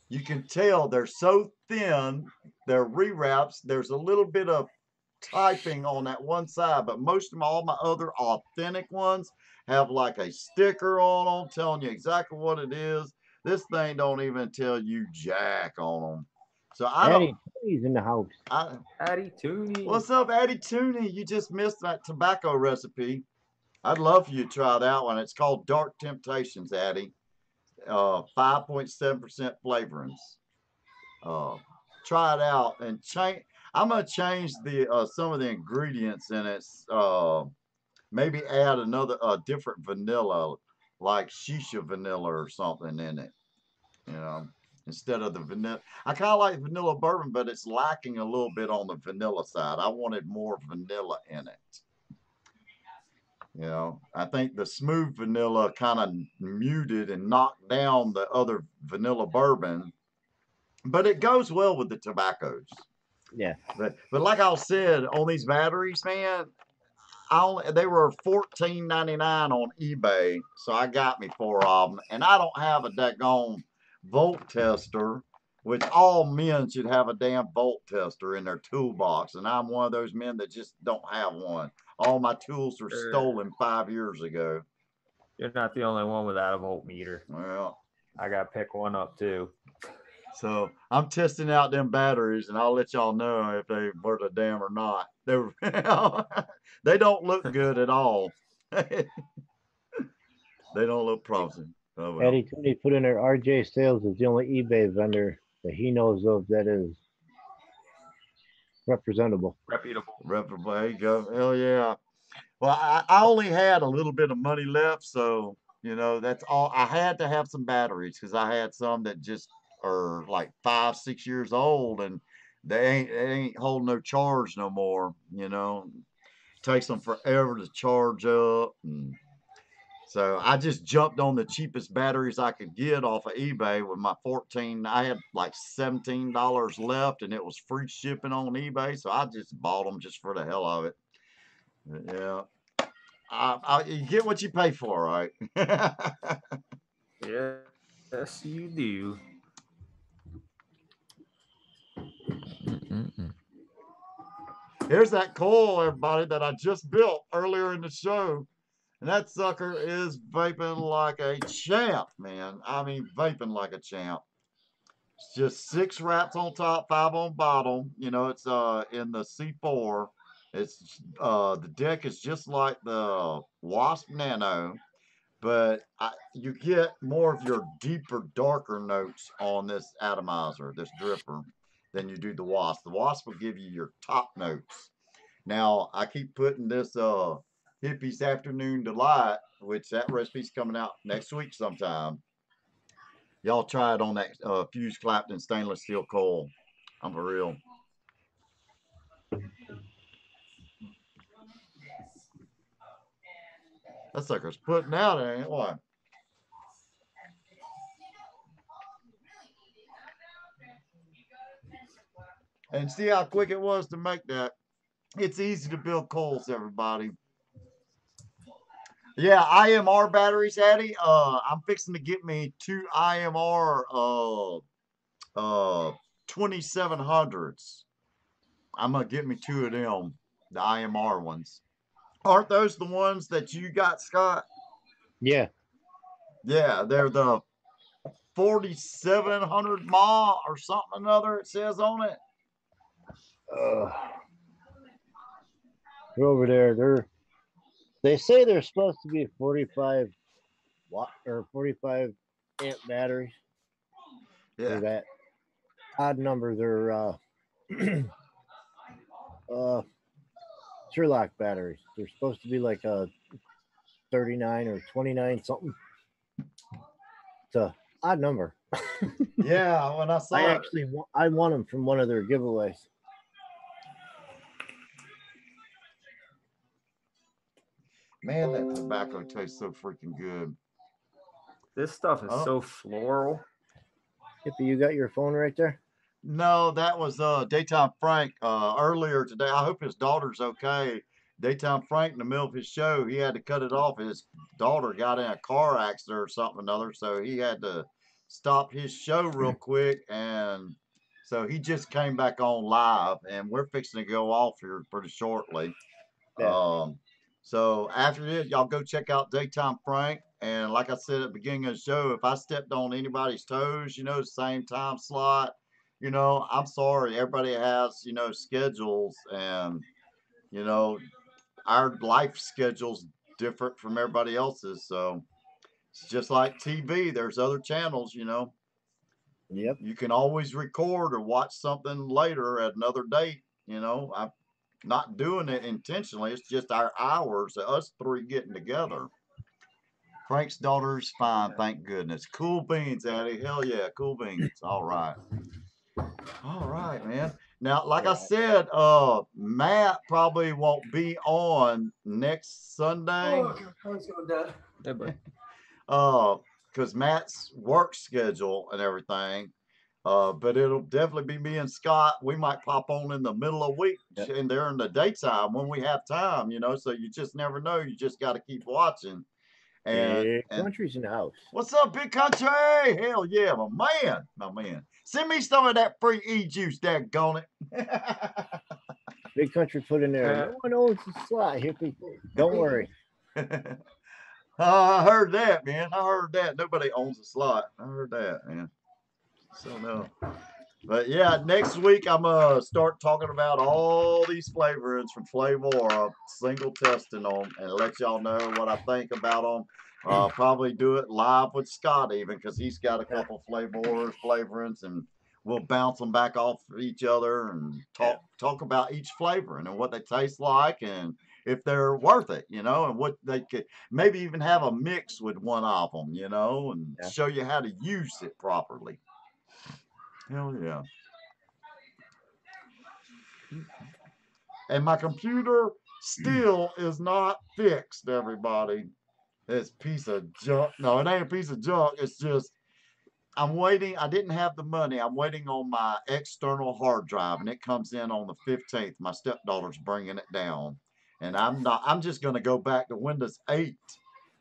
You can tell they're so thin. They're rewraps. There's a little bit of typing on that one side, but most of all my other authentic ones have like a sticker on them telling you exactly what it is. This thing don't even tell you jack on them. So I don't. He's in the house. Addy Tooney. What's up, Addy Tooney? You just missed that tobacco recipe. I'd love for you to try that one. It's called Dark Temptations, Addy. 5.7% flavorings. Try it out and change. I'm gonna change the some of the ingredients in it. Maybe add another different vanilla, like shisha vanilla or something in it. You know, instead of the vanilla. I kind of like vanilla bourbon, but it's lacking a little bit on the vanilla side. I wanted more vanilla in it. You know, I think the smooth vanilla kind of muted and knocked down the other vanilla bourbon, but it goes well with the tobaccos. Yeah. But like I said, on these batteries, man, they were $14.99 on eBay, so I got me 4 of them, and I don't have a daggone volt tester, which all men should have a damn volt tester in their toolbox, and I'm one of those men that just don't have one. All my tools were stolen 5 years ago. You're not the only one without a voltmeter. Well, I got to pick one up too. So I'm testing out them batteries, and I'll let y'all know if they worth a damn or not. They don't look good at all. They don't look promising. Oh, well. Eddie Tooney put in there, RJ Sales is the only eBay vendor that he knows of that is reputable. Reputable. There you go. Hell yeah. Well, I only had a little bit of money left, so you know that's all. I had to have some batteries because I had some that just are like 5, 6 years old, and they ain't holding no charge no more. You know, it takes them forever to charge up, and so I just jumped on the cheapest batteries I could get off of eBay with my 14. I had like $17 left, and it was free shipping on eBay, so I just bought them just for the hell of it. Yeah. You get what you pay for, right? Yes, you do. Here's that coil, everybody, that I just built earlier in the show. And that sucker is vaping like a champ, man. I mean, vaping like a champ. It's just 6 wraps on top, 5 on bottom. You know, it's in the C4. It's the deck is just like the Wasp Nano, but you get more of your deeper, darker notes on this atomizer, this dripper, than you do the Wasp. The Wasp will give you your top notes. Now, I keep putting this Hippie's Afternoon Delight, which that recipe's coming out next week sometime. Y'all try it on that Fuse Clapton stainless steel coil. I'm for real. That sucker's putting out, ain't it? Why? And see how quick it was to make that. It's easy to build coils, everybody. Yeah, IMR batteries, Addy. I'm fixing to get me 2 IMR 2700s. I'm gonna get me 2 of them, the IMR ones. Aren't those the ones that you got, Scott? Yeah. Yeah, they're the 4700 mAh or something or another, it says on it. They're over there. They say they're supposed to be 45 watt or 45 amp batteries. Yeah. Or that odd number. They're Sherlock batteries. They're supposed to be like a 39 or 29 something. It's a odd number. Yeah, when I saw I won them from one of their giveaways. Man, that tobacco tastes so freaking good. This stuff is so floral. Hippy, you got your phone right there? No, that was Daytime Frank earlier today. I hope his daughter's okay. Daytime Frank, in the middle of his show, he had to cut it off. His daughter got in a car accident or something or another, so he had to stop his show real quick. And so he just came back on live, and we're fixing to go off here pretty shortly. Yeah. So after this, y'all go check out Daytime Frank. And like I said at the beginning of the show, if I stepped on anybody's toes, you know, same time slot, you know, I'm sorry. Everybody has, you know, schedules, and, you know, our life schedule's different from everybody else's. So it's just like TV. There's other channels, you know. Yep. You can always record or watch something later at another date, you know. I'm not doing it intentionally. It's just our hours, us three getting together. Frank's daughter's fine, thank goodness. Cool beans, Addie. Hell yeah, cool beans. All right. All right, man. Now, like I said, Matt probably won't be on next Sunday. Because Matt's work schedule and everything. But it'll definitely be me and Scott. We might pop on in the middle of the week and they're in the daytime when we have time, you know. So you just never know. You just got to keep watching. And Country's in the house. What's up, Big Country? Hell yeah, my man. Send me some of that free e-juice, daggone it. Big Country put in there. No one owns the slot, Hippy. Don't worry. I heard that, man. I heard that. Nobody owns a slot. I heard that, man. So no. But yeah, next week I'm gonna start talking about all these flavorings from Flavor, single testing them, and let y'all know what I think about them. Probably do it live with Scott even, because he's got a couple flavorings, and we'll bounce them back off each other and talk about each flavoring and what they taste like and if they're worth it, you know, and what they could maybe even have a mix with one of them, you know, and show you how to use it properly. Hell yeah. And my computer still is not fixed, everybody. This piece of junk. No, it ain't a piece of junk. It's just, I'm waiting. I didn't have the money. I'm waiting on my external hard drive, and it comes in on the 15th. My stepdaughter's bringing it down. And I'm just going to go back to Windows 8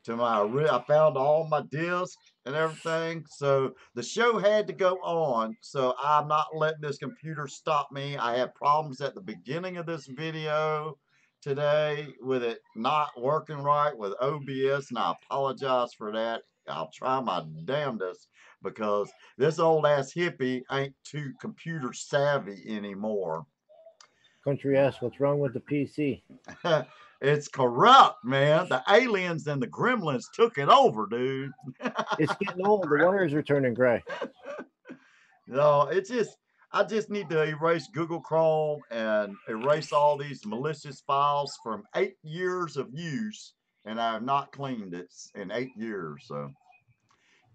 to I found all my discs and everything. So the show had to go on. So I'm not letting this computer stop me. I had problems at the beginning of this video today with it not working right with OBS, and I apologize for that. I'll try my damnedest, because this old ass hippie ain't too computer savvy anymore. Country asks, what's wrong with the PC? It's corrupt, man. The aliens and the gremlins took it over, dude. It's getting old. The wires are turning gray. No, I just need to erase Google Chrome and erase all these malicious files from 8 years of use, and I have not cleaned it in 8 years. So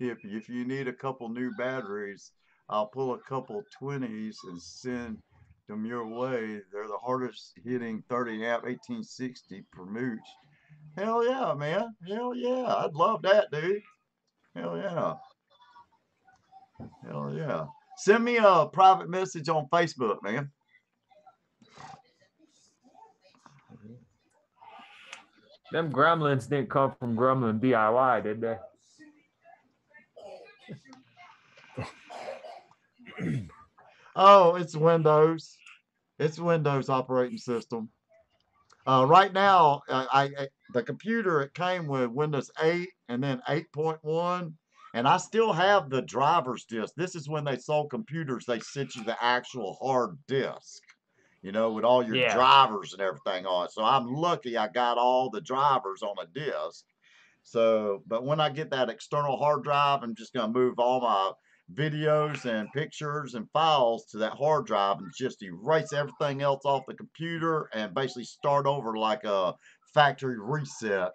if you need a couple new batteries, I'll pull a couple 20s and send them your way. They're the hardest hitting 30 amp 1860 per Mooch. Hell yeah, man. Hell yeah. I'd love that, dude. Hell yeah. Hell yeah. Send me a private message on Facebook, man. Them gremlins didn't come from Gremlin DIY, did they? Oh, it's Windows. It's Windows operating system. Right now, the computer, it came with Windows 8 and then 8.1, and I still have the driver's disk. This is when they sold computers, they sent you the actual hard disk, you know, with all your Yeah. drivers and everything on it. So I'm lucky I got all the drivers on a disk. So, but when I get that external hard drive, I'm just going to move all my videos and pictures and files to that hard drive and just erase everything else off the computer and basically start over like a factory reset.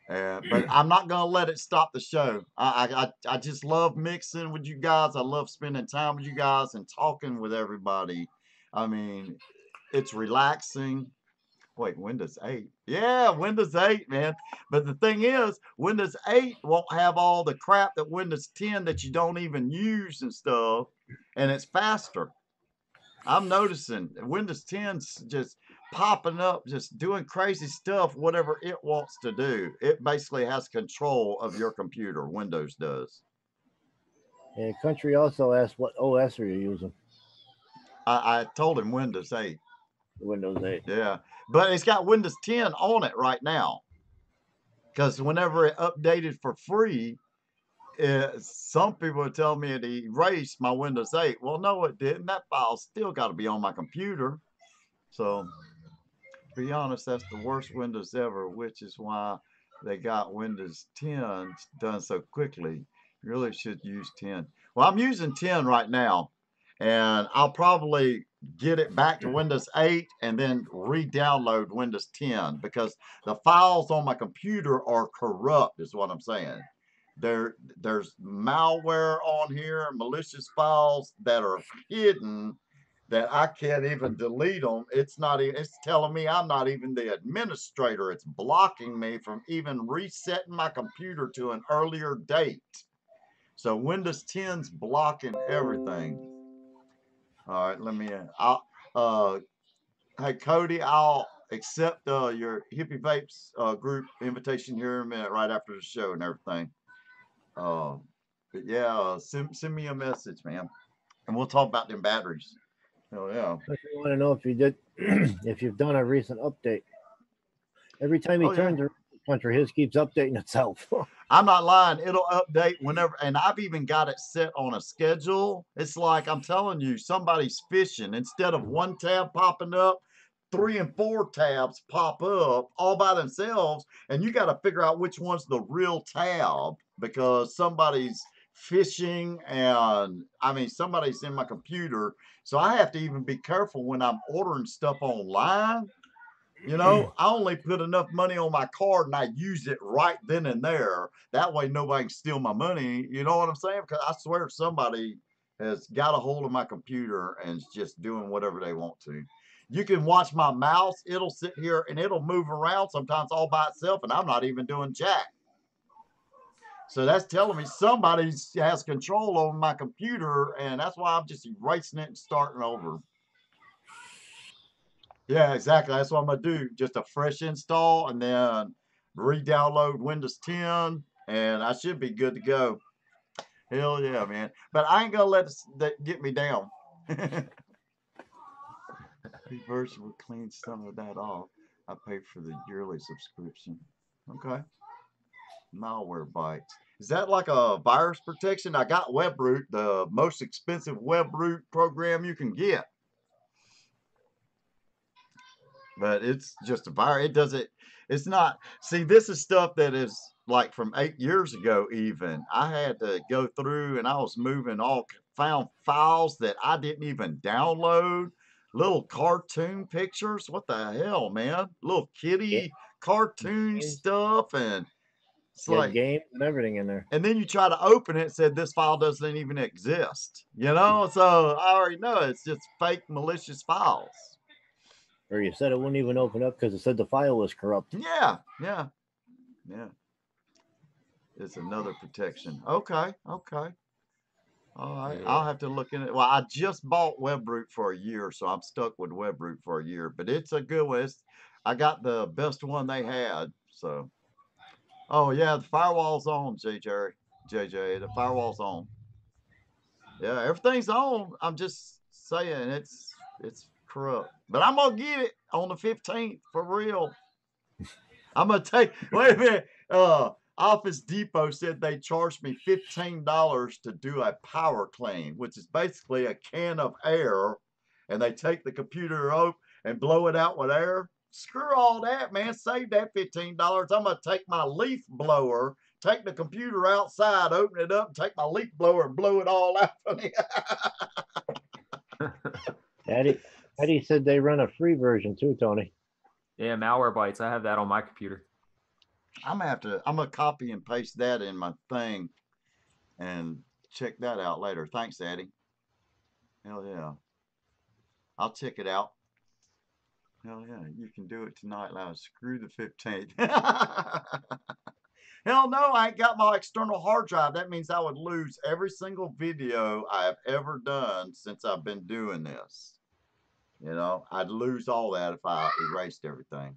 But I'm not going to let it stop the show. I just love mixing with you guys. I love spending time with you guys and talking with everybody. I mean, it's relaxing. Wait, Windows 8. Yeah, Windows 8, man. But the thing is, Windows 8 won't have all the crap that Windows 10 that you don't even use and stuff, and it's faster. I'm noticing Windows 10's just popping up, just doing crazy stuff, whatever it wants to do. It basically has control of your computer, Windows does. And Country also asked what OS are you using? I told him Windows 8. Windows 8. Yeah, but it's got Windows 10 on it right now. Because whenever it updated for free, some people are telling me it erased my Windows 8. Well, no, it didn't. That file still got to be on my computer. So, to be honest, that's the worst Windows ever, which is why they got Windows 10 done so quickly. You really should use 10. Well, I'm using 10 right now, and I'll probably get it back to Windows 8 and then re-download Windows 10 because the files on my computer are corrupt, is what I'm saying. There's malware on here, malicious files that are hidden that I can't even delete them. It's not even, it's telling me I'm not even the administrator. It's blocking me from even resetting my computer to an earlier date. So Windows 10's blocking everything. All right, let me, hey, Cody, I'll accept your Hippy Vapes group invitation here in a minute, right after the show and everything. But yeah, send me a message, man, and we'll talk about them batteries. Oh yeah. I want to know if you did, if you've done a recent update. Every time he turns around, Country, his keeps updating itself. I'm not lying. It'll update whenever, and I've even got it set on a schedule. It's like I'm telling you, somebody's fishing. Instead of one tab popping up, 3 and 4 tabs pop up all by themselves, and you got to figure out which one's the real tab because somebody's fishing, and I mean somebody's in my computer, so I have to even be careful when I'm ordering stuff online. You know, I only put enough money on my card and I use it right then and there. That way nobody can steal my money. You know what I'm saying? Because I swear somebody has got a hold of my computer and is just doing whatever they want to. You can watch my mouse. It'll sit here and it'll move around sometimes all by itself, and I'm not even doing jack. So that's telling me somebody has control over my computer, and that's why I'm just erasing it and starting over. Yeah, exactly. That's what I'm gonna do. Just a fresh install and then re-download Windows 10, and I should be good to go. Hell yeah, man! But I ain't gonna let that get me down. Reverse will clean some of that off. I pay for the yearly subscription. Okay. Malware bites. Is that like a virus protection? I got WebRoot, the most expensive WebRoot program you can get. But it's just a virus. It doesn't, it's not, see, this is stuff that is like from 8 years ago even. I had to go through and I was moving found files that I didn't even download. Little cartoon pictures. What the hell, man? Little kitty cartoon stuff, and it's like games and everything in there. And then you try to open it, and said this file doesn't even exist. You know, so I already know it's just fake malicious files. Or you said it wouldn't even open up because it said the file was corrupt. Yeah. It's another protection. Okay. All right. Yeah. I'll have to look in it. Well, I just bought WebRoot for a year, so I'm stuck with WebRoot for a year. But it's a good one. I got the best one they had. So, oh yeah, the firewall's on, JJ. The firewall's on. Yeah, everything's on. I'm just saying it's corrupt. But I'm gonna get it on the 15th for real. I'm gonna take. Wait a minute. Office Depot said they charged me $15 to do a power clean, which is basically a can of air, and they take the computer up and blow it out with air. Screw all that, man. Save that $15. I'm gonna take my leaf blower, take the computer outside, open it up, take my leaf blower and blow it all out for me. Eddie said they run a free version too, Tony. Yeah, Malwarebytes. I have that on my computer. I'm gonna copy and paste that in my thing and check that out later. Thanks, Eddie. Hell yeah. I'll check it out. Hell yeah, you can do it tonight, loud. Screw the 15th. Hell no, I ain't got my external hard drive. That means I would lose every single video I have ever done since I've been doing this. You know, I'd lose all that if I erased everything.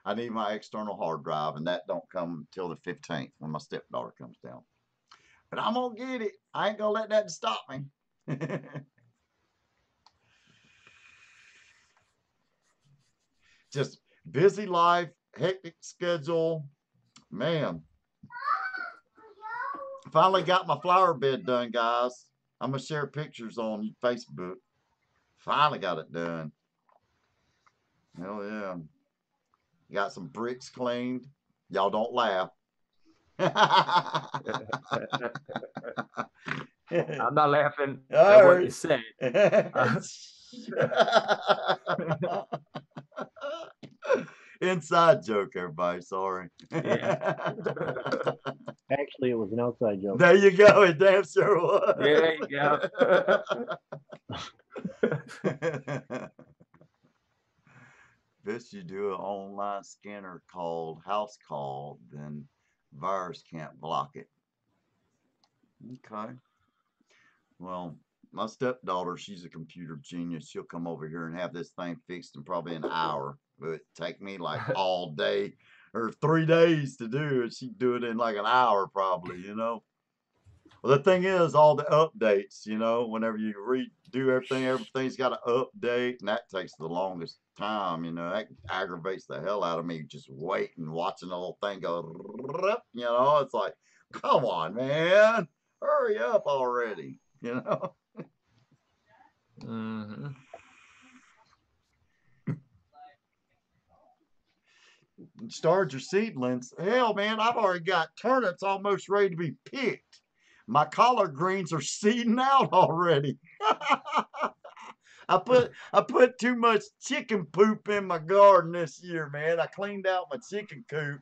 I need my external hard drive, and that don't come until the 15th when my stepdaughter comes down. But I'm going to get it. I ain't going to let that stop me. Just busy life, hectic schedule. Man. Finally got my flower bed done, guys. I'm going to share pictures on Facebook. Finally got it done. Hell yeah. Got some bricks cleaned. Y'all don't laugh. I'm not laughing at what you said. Inside joke, everybody. Sorry. Yeah. Actually, it was an outside joke. There you go. It damn sure was. Yeah, there you go. If you do an online scanner called house call, then virus can't block it. Okay. Well, my stepdaughter, she's a computer genius. She'll come over here and have this thing fixed in probably an hour. It would take me like all day or 3 days to do it. She'd do it in like an hour probably, you know. Well, the thing is, all the updates, you know, whenever you redo everything, everything's got to update, and that takes the longest time, you know. That aggravates the hell out of me, just waiting, watching the whole thing go, you know. It's like, come on, man, hurry up already, you know. Mm-hmm. Started your seedlings. Hell, man, I've already got turnips almost ready to be picked. My collard greens are seeding out already. I put too much chicken poop in my garden this year, man. I cleaned out my chicken coop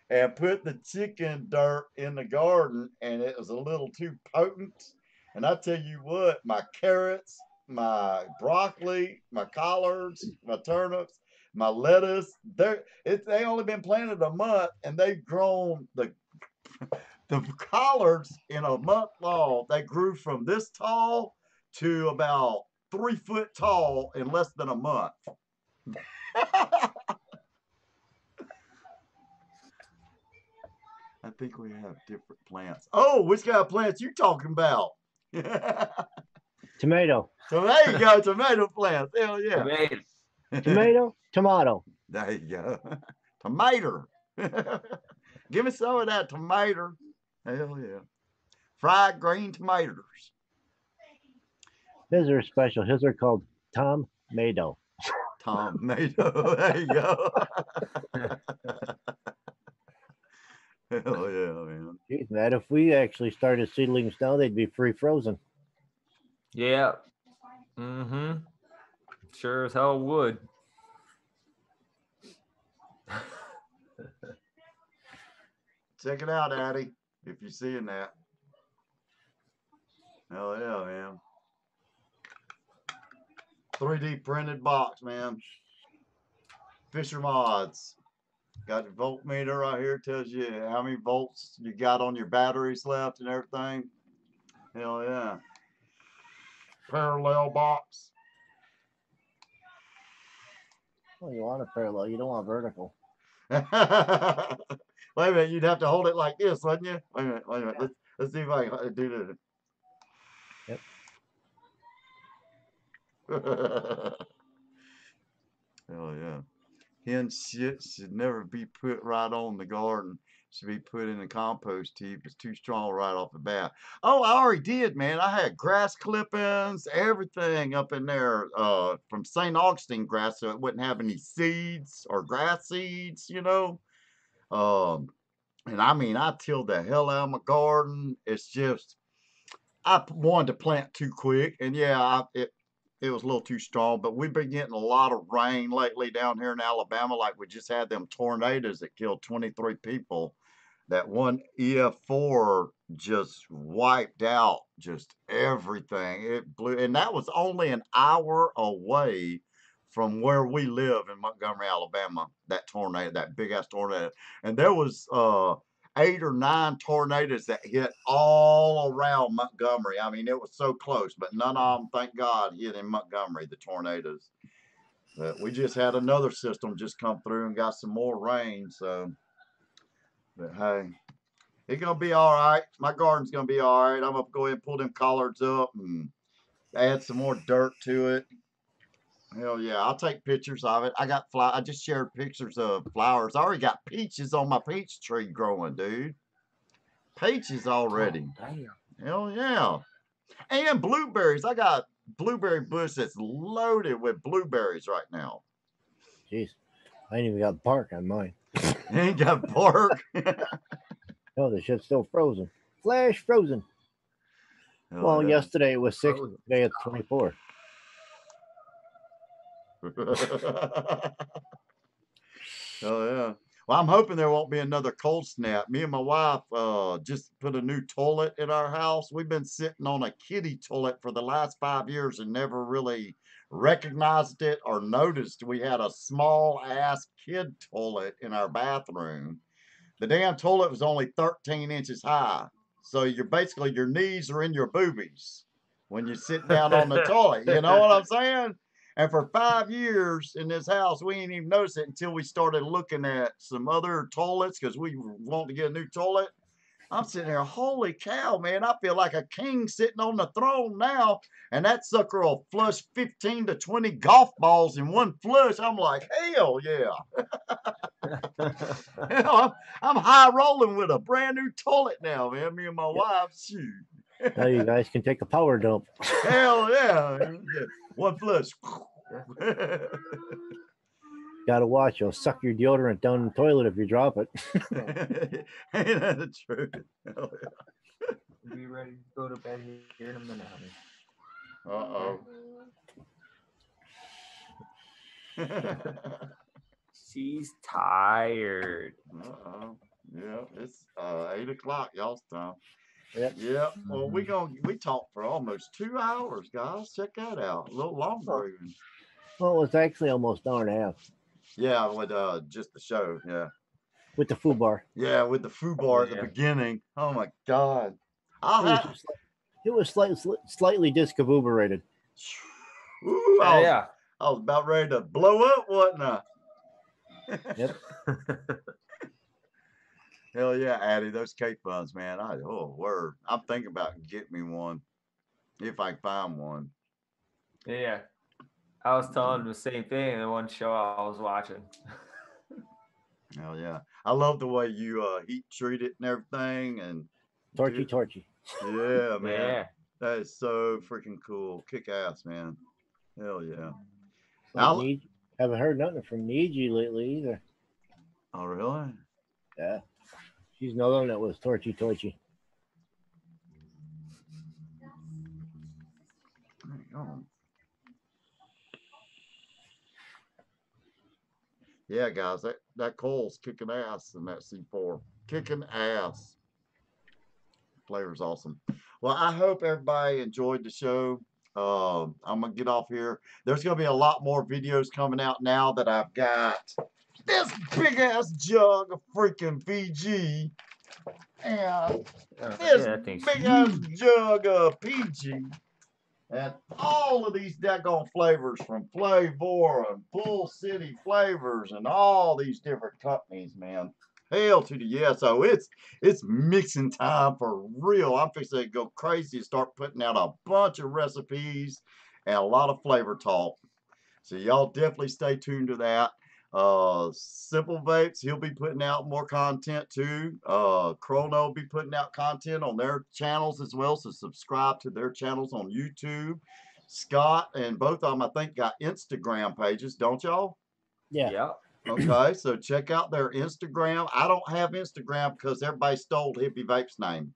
and put the chicken dirt in the garden, and it was a little too potent. And I tell you what, my carrots, my broccoli, my collards, my turnips, my lettuce, they only been planted a month, and they've grown the collards in a month long. They grew from this tall to about 3 foot tall in less than a month. I think we have different plants. Oh, which kind of plants you talking about? Tomato. So there you go, tomato plants. Hell yeah. Tomato, tomato. There you go. Tomato. Give me some of that tomato. Hell yeah. Fried green tomatoes. His are special. His are called Tomato. Tomato. There you go. Hell yeah, man. Jeez, Matt, if we actually started seedlings now, they'd be free frozen. Yeah. Mm-hmm. Sure as hell would. Check it out, Addie, if you're seeing that. Hell yeah, man. 3D printed box, man. Fisher Mods. Got your voltmeter right here. Tells you how many volts you got on your batteries left and everything. Hell yeah. Parallel box. Well, you want a parallel. You don't want vertical. Wait a minute. You'd have to hold it like this, wouldn't you? Wait a minute. Wait a minute. Let's see if I can do this. Yep. Hell yeah. Hen shit should never be put right on the garden. Should be put in a compost heap. It's too strong right off the bat. Oh, I already did, man. I had grass clippings, everything up in there from St. Augustine grass, so it wouldn't have any seeds or grass seeds, you know. Um, and I mean, I tilled the hell out of my garden. It's just, I wanted to plant too quick, and yeah, it was a little too strong. But we've been getting a lot of rain lately down here in Alabama. Like we just had them tornadoes that killed 23 people. That one EF4 just wiped out just everything. It blew, and that was only an hour away from where we live in Montgomery, Alabama. That tornado, that big ass tornado, and there was 8 or 9 tornadoes that hit all around Montgomery. I mean, it was so close, but none of them, thank God, hit in Montgomery, the tornadoes. But we just had another system just come through and got some more rain. So, but hey, it's gonna be all right. My garden's gonna be all right. I'm gonna go ahead and pull them collards up and add some more dirt to it. Hell yeah, I'll take pictures of it. I just shared pictures of flowers. I already got peaches on my peach tree growing, dude. Peaches already. Oh, damn. Hell yeah. And blueberries. I got blueberry bush that's loaded with blueberries right now. Jeez, I ain't even got bark on mine. Ain't got bark. No, the shit's still frozen. Flash frozen. Hell Well, yeah. yesterday it was 6. Today it's 24. Oh yeah. Well, I'm hoping there won't be another cold snap. Me and my wife just put a new toilet in our house. We've been sitting on a kiddie toilet for the last 5 years and never really recognized it or noticed we had a small ass kid toilet in our bathroom. The damn toilet was only 13 inches high. So you're basically, your knees are in your boobies when you sit down on the toilet. You know what I'm saying? And for 5 years in this house, we didn't even notice it until we started looking at some other toilets because we want to get a new toilet. I'm sitting there, holy cow, man, I feel like a king sitting on the throne now. And that sucker will flush 15 to 20 golf balls in one flush. I'm like, hell yeah. Hell, I'm high rolling with a brand new toilet now, man. Me and my wife, shoot. Now you guys can take a power dump. Hell yeah. One flush. Gotta watch, you'll suck your deodorant down the toilet if you drop it. Ain't that the truth? Hell yeah. Be ready to go to bed here in a minute, honey. She's tired. Yeah, it's 8 o'clock y'all's time. Yep. Yeah. Well, we talked for almost 2 hours, guys. Check that out. A little longer even. Well, it's actually almost an hour and a half. Yeah, with just the show. Yeah. With the food bar. Yeah, with the food bar at the beginning. Oh my God. It was slightly discombobulated. Ooh, I was about ready to blow up, wasn't I? Yep. Hell yeah, Addie, those cake buns, man. Oh word. I'm thinking about getting me one. If I can find one. Yeah. I was telling him the same thing in the one show I was watching. Hell yeah. I love the way you heat treat it and everything, and Torchy. Yeah, man. Yeah. That is so freaking cool. Kick ass, man. Hell yeah. Haven't heard nothing from Niji lately either. Oh really? Yeah. She's another one that was torchy. Yeah, guys, that coal's kicking ass in that C4. Kicking ass. Flavor's awesome. Well, I hope everybody enjoyed the show. I'm going to get off here. There's going to be a lot more videos coming out now that I've got this big-ass jug of freaking VG and this big-ass jug of PG. And all of these daggone flavors from Flavor and Full City Flavors and all these different companies, man. Hell to the yes. So it's mixing time for real. I'm fixing to go crazy and start putting out a bunch of recipes and a lot of flavor talk. So y'all definitely stay tuned to that. Simple Vapes, he'll be putting out more content too. Krono will be putting out content on their channels as well, so subscribe to their channels on YouTube. Scott and both of them, I think, got Instagram pages, don't y'all? Yeah. Yeah. Okay, so check out their Instagram. I don't have Instagram because everybody stole Hippy Vapes' name.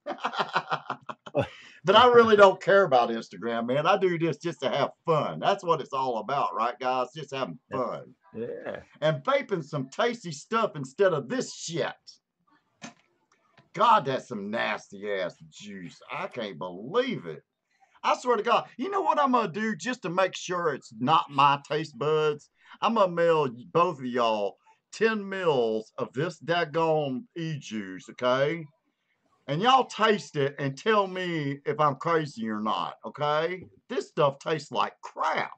But I really don't care about Instagram, man. I do this just to have fun. That's what it's all about, right, guys? Just having fun. Yeah. And vaping some tasty stuff instead of this shit. God, that's some nasty ass juice. I can't believe it. I swear to God, you know what I'm going to do just to make sure it's not my taste buds? I'm going to mail both of y'all 10 mils of this daggone e-juice, okay? And y'all taste it and tell me if I'm crazy or not, okay? This stuff tastes like crap.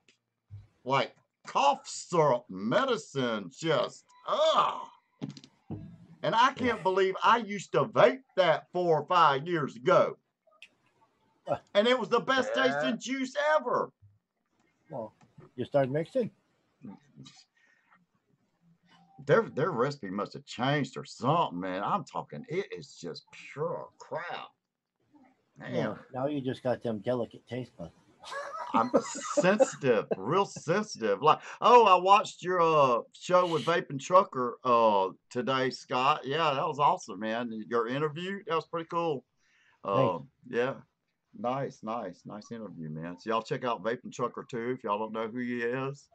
Like cough syrup medicine, just, ugh. And I can't believe I used to vape that 4 or 5 years ago. And it was the best tasting juice ever. Well, you start mixing. Their recipe must have changed or something, man. I'm talking, it is just pure crap. Man. Now you just got them delicate taste buds. I'm sensitive, real sensitive. Like, oh, I watched your show with Vaping Trucker today, Scott. Yeah, that was awesome, man. Your interview, that was pretty cool. Yeah. Nice interview, man. So y'all check out Vaping Trucker too if y'all don't know who he is.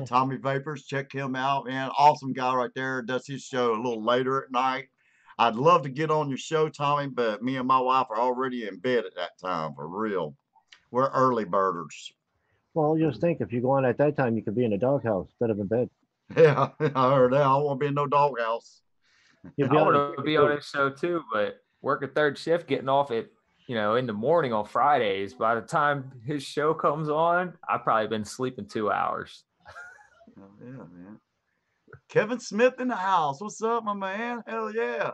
Tommy Vaperz, check him out, man. Awesome guy right there. Does his show a little later at night. I'd love to get on your show, Tommy, but me and my wife are already in bed at that time, for real. We're early birders. Well, just think, if you go on at that time, you could be in a doghouse instead of in bed. Yeah, I heard that. I don't want to be in no doghouse. I want to be on this show too, but work a third shift, getting off at, in the morning on Fridays. By the time his show comes on, I've probably been sleeping 2 hours. Oh, yeah, man. Kevin Smith in the house. What's up, my man? Hell yeah.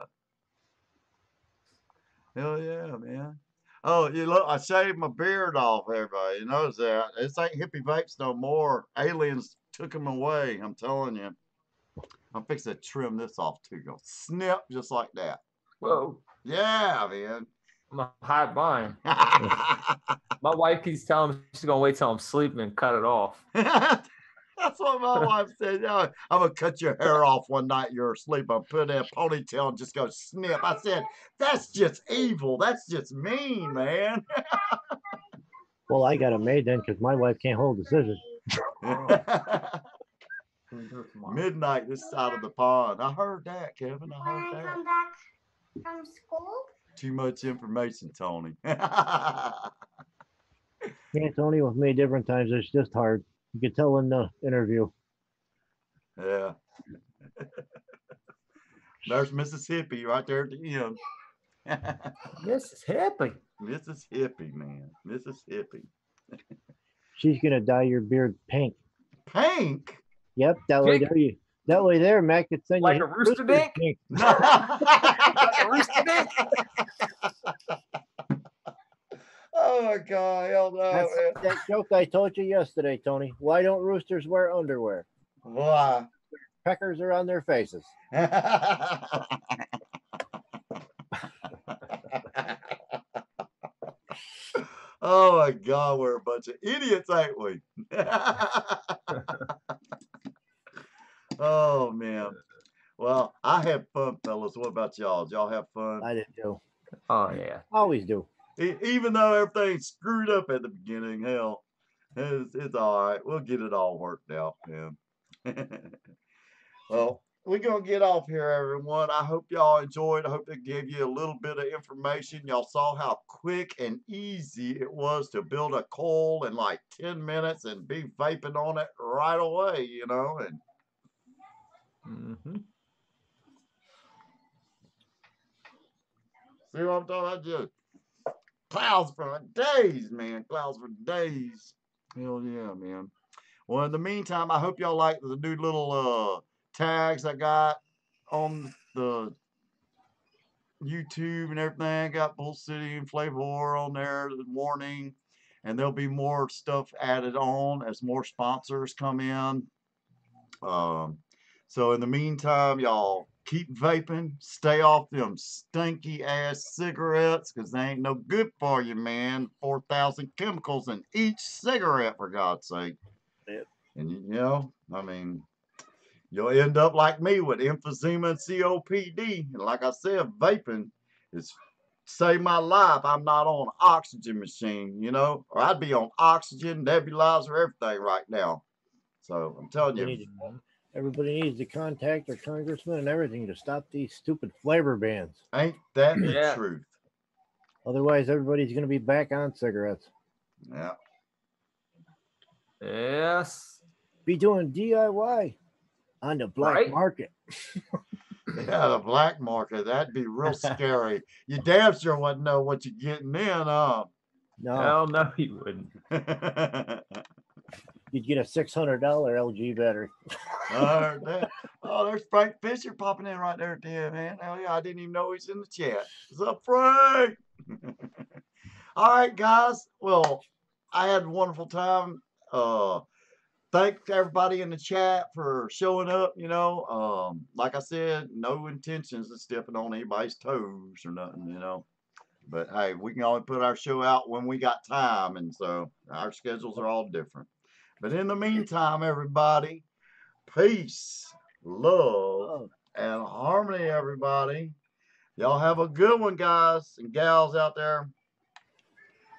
Hell yeah, man. Oh, you look, I shaved my beard off, everybody. You notice that? This ain't Hippy Vapes no more. Aliens took him away, I'm telling you. I'm fixing to trim this off too. Go snip just like that. Whoa. Yeah, man. I'm going to hide mine. My wife keeps telling me she's going to wait till I'm sleeping and cut it off. That's what my wife said. I'm going to cut your hair off one night you're asleep. I'll put in a ponytail and just go snip. I said, that's just evil. That's just mean, man. Well, I got it made then because my wife can't hold the scissors. Midnight this side of the pond. I heard that, Kevin. I heard that. Come back from school? Too much information, Tony. Yeah, Tony, with me different times, it's just hard. You could tell in the interview. Yeah. There's Mrs. Hippy right there at the end. Mrs. Hippy. Mrs. Hippy, man. Mrs. Hippy. She's gonna dye your beard pink. Pink? Yep, that way there that way there, Mac could send like you a rooster dink? Like a rooster dink? Oh my God, hell no. That's that joke I told you yesterday, Tony. Why don't roosters wear underwear? Why? Peckers are on their faces. Oh my God, we're a bunch of idiots, ain't we? Oh man. Well, I had fun, fellas. What about y'all? Did y'all have fun? I did too. Oh yeah. Always do. Even though everything's screwed up at the beginning, hell, it's all right. We'll get it all worked out, man. Well, we're going to get off here, everyone. I hope y'all enjoyed. I hope it gave you a little bit of information. Y'all saw how quick and easy it was to build a coil in like 10 minutes and be vaping on it right away, and see what I'm talking about? Just clouds for days, man. Clouds for days. Hell yeah, man. Well, in the meantime, I hope y'all like the new little tags I got on the YouTube and everything. I got Bull City and Flavor on there, the warning. and there'll be more stuff added on as more sponsors come in. So in the meantime, y'all keep vaping, stay off them stinky ass cigarettes, because they ain't no good for you, man. 4,000 chemicals in each cigarette, for God's sake. Yep. And you know, I mean, you'll end up like me with emphysema and COPD. And like I said, vaping is saved my life. I'm not on an oxygen machine, you know, or I'd be on oxygen, nebulizer, everything right now. So I'm telling you. Everybody needs to contact their congressman and everything to stop these stupid flavor bans. Ain't that the Yeah. truth? Otherwise, everybody's going to be back on cigarettes. Yeah. Yes. Be doing DIY on the black market. Yeah, the black market. That'd be real scary. You damn sure wouldn't know what you're getting in, huh? No. Hell no, you wouldn't. You'd get a $600 LG battery. Oh, there's Frank Fisher popping in right there at the end, man. Hell yeah, I didn't even know he's in the chat. What's up, Frank? All right, guys. Well, I had a wonderful time. Thanks everybody in the chat for showing up. You know, like I said, no intentions of stepping on anybody's toes or nothing, you know. But hey, we can only put our show out when we got time, and so our schedules are all different. But in the meantime, everybody, peace, love, and harmony, everybody. Y'all have a good one, guys and gals out there.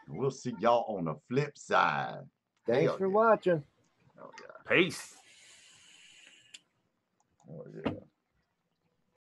We'll see y'all on the flip side. Thanks for watching. Oh, yeah. Peace. Oh, yeah.